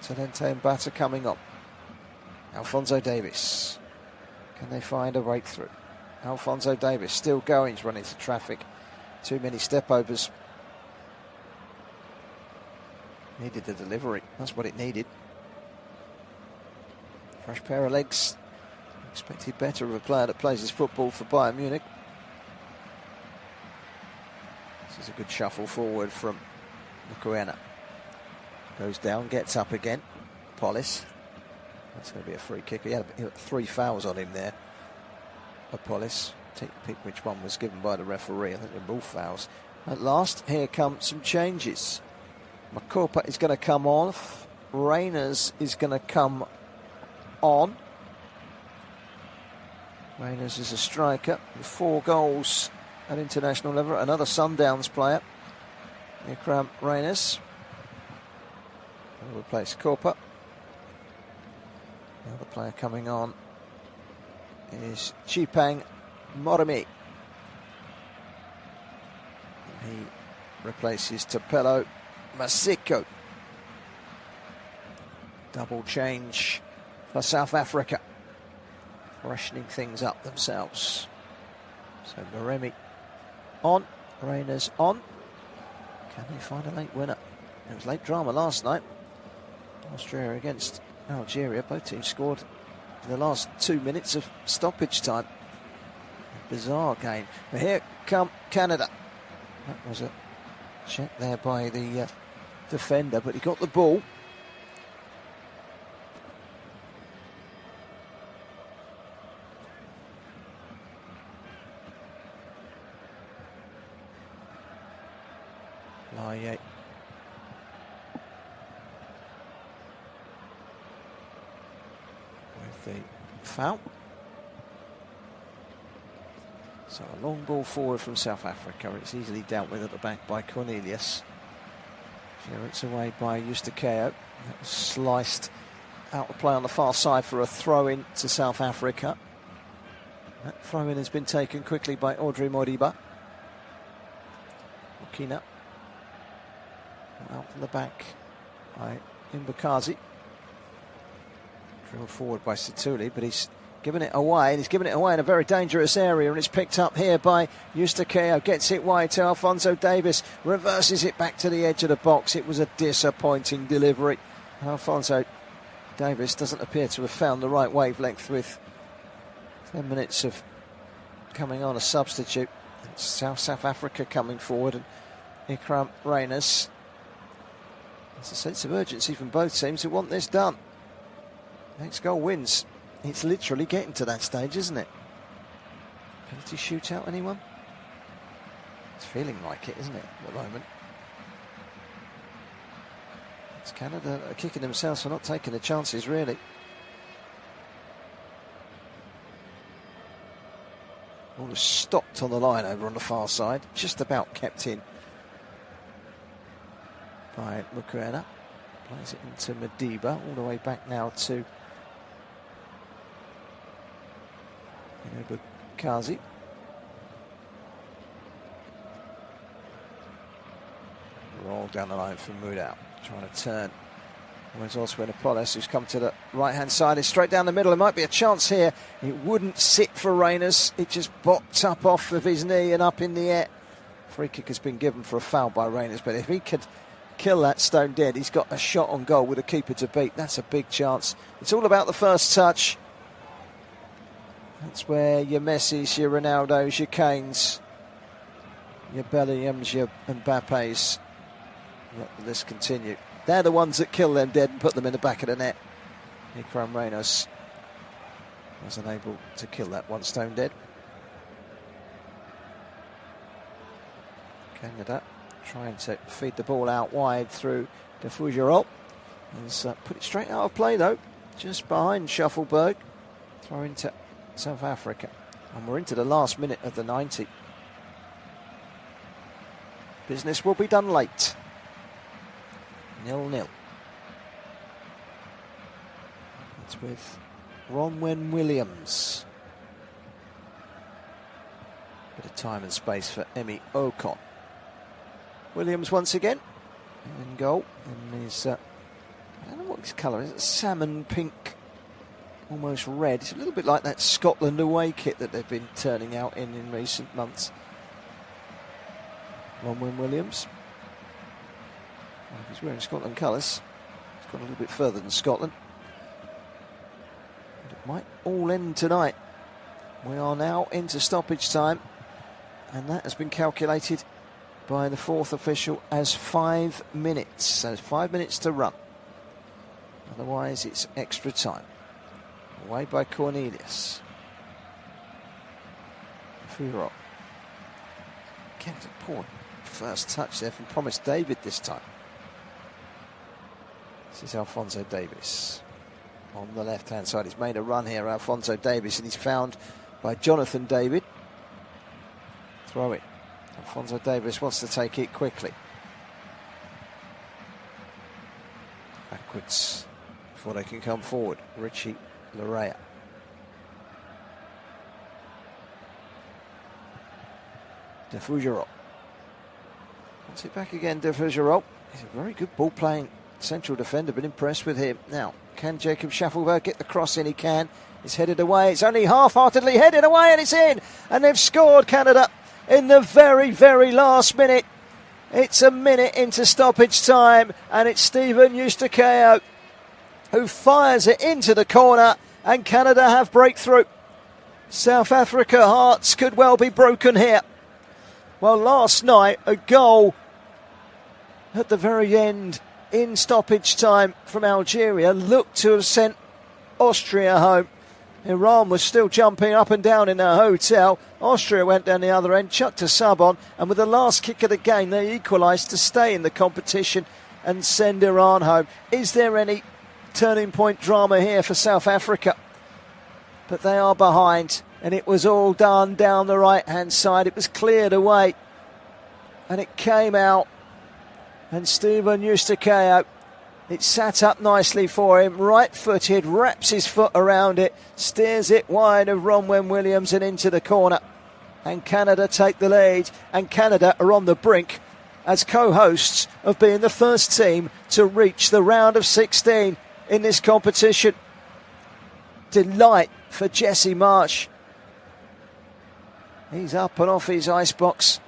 S1: Talente and Bata coming on. Alphonso Davies. Can they find a breakthrough? Alphonso Davies still going. He's running into traffic. Too many step overs. Needed the delivery. That's what it needed. Fresh pair of legs. Expected better of a player that plays his football for Bayern Munich. This is a good shuffle forward from Mokoena. Goes down, gets up again. Apollos. That's going to be a free kick. He had 3 fouls on him there. Apollos. Take a pick which one was given by the referee. I think they're all fouls. At last, here come some changes. Makopa is going to come off. Reyners is going to come on. Reyners is a striker with 4 goals at international level. Another Sundowns player. Ikram Reyners will replace Korpa. The other player coming on is Chipang Morimi. He replaces Tapelo Masiko. Double change for South Africa, freshening things up themselves. So Moremi on, Reyners on. Can they find a late winner? It was late drama last night. Austria against Algeria. Both teams scored in the last 2 minutes of stoppage time. A bizarre game. But here come Canada. That was a check there by the defender, but he got the ball. Laye. With the foul. So a long ball forward from South Africa. It's easily dealt with at the back by Cornelius. Here it's away by Eustaquio. That was sliced out of play on the far side for a throw-in to South Africa. That throw-in has been taken quickly by Audrey Moriba. Okina. Out from the back by Mbakazi. Drilled forward by Situli, but he's given it away, and he's given it away in a very dangerous area, and it's picked up here by Eustaquio. Gets it wide to Alphonso Davies, reverses it back to the edge of the box. It was a disappointing delivery Alphonso Davies doesn't appear to have found the right wavelength with 10 minutes of coming on a substitute. It's South Africa coming forward, and Ikram Reyners. There's a sense of urgency from both teams who want this done. Next goal wins. It's literally getting to that stage, isn't it? Penalty shootout, anyone? It's feeling like it, isn't it, at the moment? It's Canada are kicking themselves for not taking the chances, really. All was stopped on the line over on the far side, just about kept in by Mukwena. Plays it into Madiba, all the way back now to Kazi. Roll down the line from Mudau, trying to turn. There's also Apolis, who's come to the right-hand side. It's straight down the middle. There might be a chance here. It wouldn't sit for Reyners. It just bopped up off of his knee and up in the air. Free kick has been given for a foul by Reyners, but if he could kill that stone dead, he's got a shot on goal with a keeper to beat. That's a big chance. It's all about the first touch. That's where your Messis, your Ronaldos, your Kanes, your Bellinghams, your Mbappes, let the list continue. They're the ones that kill them dead and put them in the back of the net. Ikram Reyners was unable to kill that one stone dead. Canada trying to feed the ball out wide through De Fougerolles. He's put it straight out of play though, just behind Shuffleberg. Throw into South Africa. And we're into the last minute of the 90. Business will be done late. 0-0. It's with Ronwen Williams. Bit of time and space for Emi Ocon. Williams once again in goal. And he's, I don't know what his colour is. It's salmon pink, almost red. It's a little bit like that Scotland away kit that they've been turning out in recent months. Ronwen Williams. Well, if he's wearing Scotland colours, he's gone a little bit further than Scotland. But it might all end tonight. We are now into stoppage time, and that has been calculated by the fourth official as 5 minutes. So 5 minutes to run. Otherwise, it's extra time. Away by Cornelius. Furo. Again, it's a poor first touch there from Promise David this time. This is Alphonso Davies on the left-hand side. He's made a run here, Alphonso Davies, and he's found by Jonathan David. Throw it. Alphonso Davies wants to take it quickly. Backwards before they can come forward. Richie Larea. De Fougerolles. Wants it back again, De Fougerolles. He's a very good ball-playing central defender, been impressed with him. Now, can Jacob Schaffelberg get the cross in? He can. It's headed away. It's only half-heartedly headed away, and it's in. And they've scored, Canada, in the very, very last minute. It's a minute into stoppage time, and it's Stephen Eustaquio who fires it into the corner, and Canada have breakthrough. South Africa hearts could well be broken here. Well, last night, a goal at the very end in stoppage time from Algeria looked to have sent Austria home. Iran was still jumping up and down in their hotel. Austria went down the other end, chucked a sub on, and with the last kick of the game, they equalised to stay in the competition and send Iran home. Is there any turning point drama here for South Africa? But they are behind, and it was all done down the right-hand side. It was cleared away, and it came out. And Stephen Eustaquio, it sat up nicely for him, right-footed, wraps his foot around it, steers it wide of Ronwen Williams and into the corner. And Canada take the lead, and Canada are on the brink as co-hosts of being the first team to reach the round of 16 in this competition. Delight for Jesse Marsh. He's up and off his icebox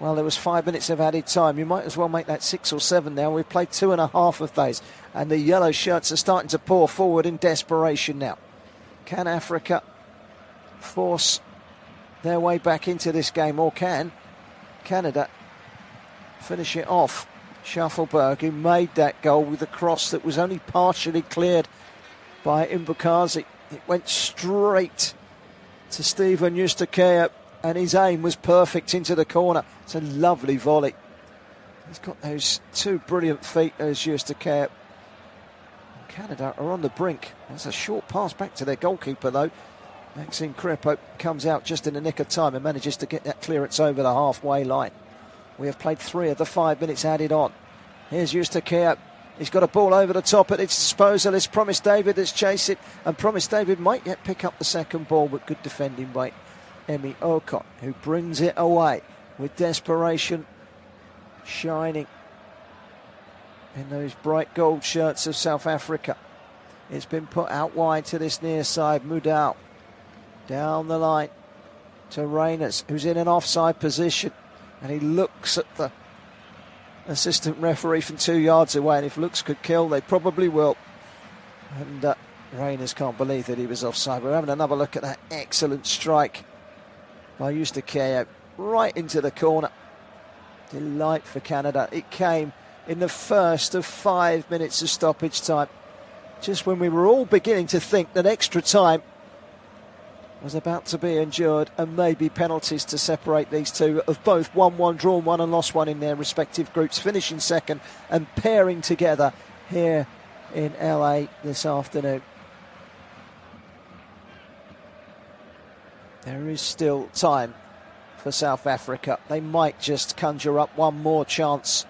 S1: Well, there was 5 minutes of added time. You might as well make that 6 or 7 now. We've played 2.5 of those. And the yellow shirts are starting to pour forward in desperation now. Can Africa force their way back into this game, or can Canada finish it off? Shuffleberg, who made that goal with a cross that was only partially cleared by Mbukazi. It went straight to Stephen Eustaquia, and his aim was perfect into the corner. It's a lovely volley. He's got those two brilliant feet, those Eustaquia. Canada are on the brink. There's a short pass back to their goalkeeper, though. Maxime Crepeau comes out just in the nick of time and manages to get that clearance over the halfway line. We have played 3 of the 5 minutes added on. Here's Eustaquia. He's got a ball over the top at its disposal. It's Promise David that's chased it, and Promise David might yet pick up the second ball, but good defending by Emi Okot, who brings it away with desperation shining in those bright gold shirts of South Africa. It's been put out wide to this near side. Mudau down the line to Reyners, who's in an offside position, and he looks at the assistant referee from 2 yards away, and if looks could kill, they probably will. And Reyners can't believe that he was offside. We're having another look at that excellent strike by Eustaquia right into the corner. Delight for Canada. It came in the first of 5 minutes of stoppage time, just when we were all beginning to think that extra time was about to be endured, and maybe penalties to separate these two, of both won one, drawn one and lost one in their respective groups, finishing second and pairing together here in LA this afternoon. There is still time for South Africa. They might just conjure up one more chance.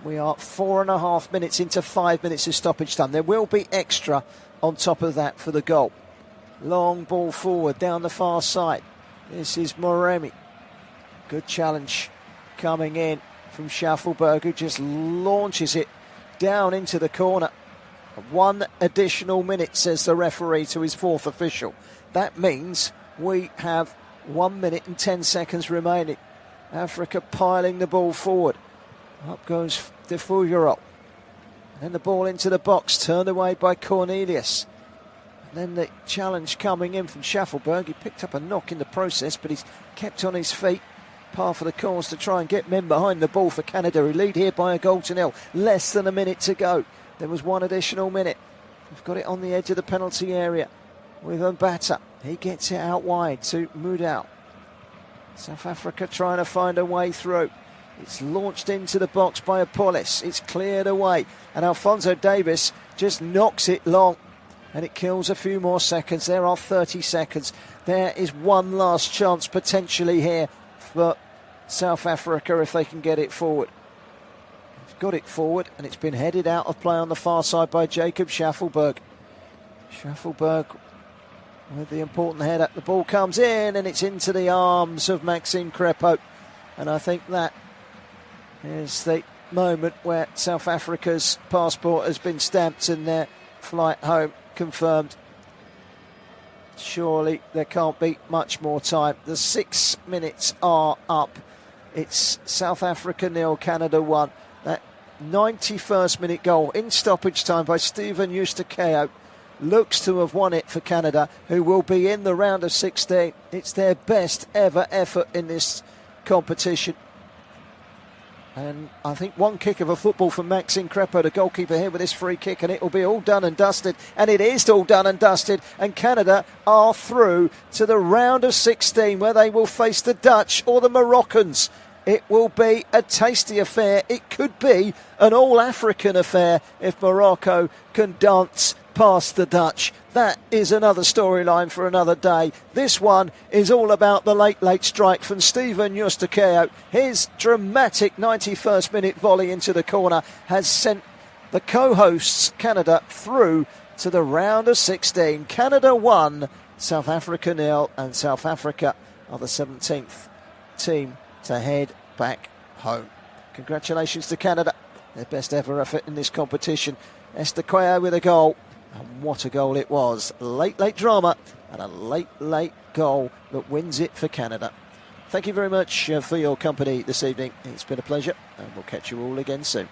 S1: We are 4.5 minutes into 5 minutes of stoppage time. There will be extra on top of that for the goal. Long ball forward down the far side. This is Moremi. Good challenge coming in from Shuffleberg, who just launches it down into the corner. 1 additional minute, says the referee to his 4th official. That means we have 1 minute and 10 seconds remaining. Africa piling the ball forward. Up goes De Fougerolles. Then the ball into the box, turned away by Cornelius. And then the challenge coming in from Shuffleberg. He picked up a knock in the process, but he's kept on his feet. Par for the course to try and get men behind the ball for Canada, who lead here by a goal to nil. Less than a minute to go. There was 1 additional minute. We've got it on the edge of the penalty area with Mbata. He gets it out wide to Mudau. South Africa trying to find a way through. It's launched into the box by Apollos. It's cleared away, and Alphonso Davies just knocks it long, and it kills a few more seconds. There are 30 seconds. There is one last chance potentially here for South Africa if they can get it forward. They've got it forward, and it's been headed out of play on the far side by Jacob Shuffleberg. Shuffleberg with the important header. The ball comes in, and it's into the arms of Maxime Crepeau. And I think that is the moment where South Africa's passport has been stamped and their flight home confirmed. Surely there can't be much more time. The 6 minutes are up. It's South Africa 0, Canada 1. That 91st minute goal in stoppage time by Stephen Eustaquia looks to have won it for Canada, who will be in the round of 16. It's their best ever effort in this competition. And I think one kick of a football from Maxime Crepeau, the goalkeeper here with this free kick, and it will be all done and dusted. And it is all done and dusted. And Canada are through to the round of 16, where they will face the Dutch or the Moroccans. It will be a tasty affair. It could be an all-African affair if Morocco can dance past the Dutch. That is another storyline for another day. This one is all about the late strike from Stephen Eustaquia. His dramatic 91st minute volley into the corner has sent the co-hosts Canada through to the round of 16. Canada 1, South Africa 0, and South Africa are the 17th team to head back home. Congratulations to Canada, their best ever effort in this competition. Eustaquia with a goal. And what a goal it was. Late drama and a late goal that wins it for Canada. thank you very much for your company this evening. It's been a pleasure, and we'll catch you all again soon.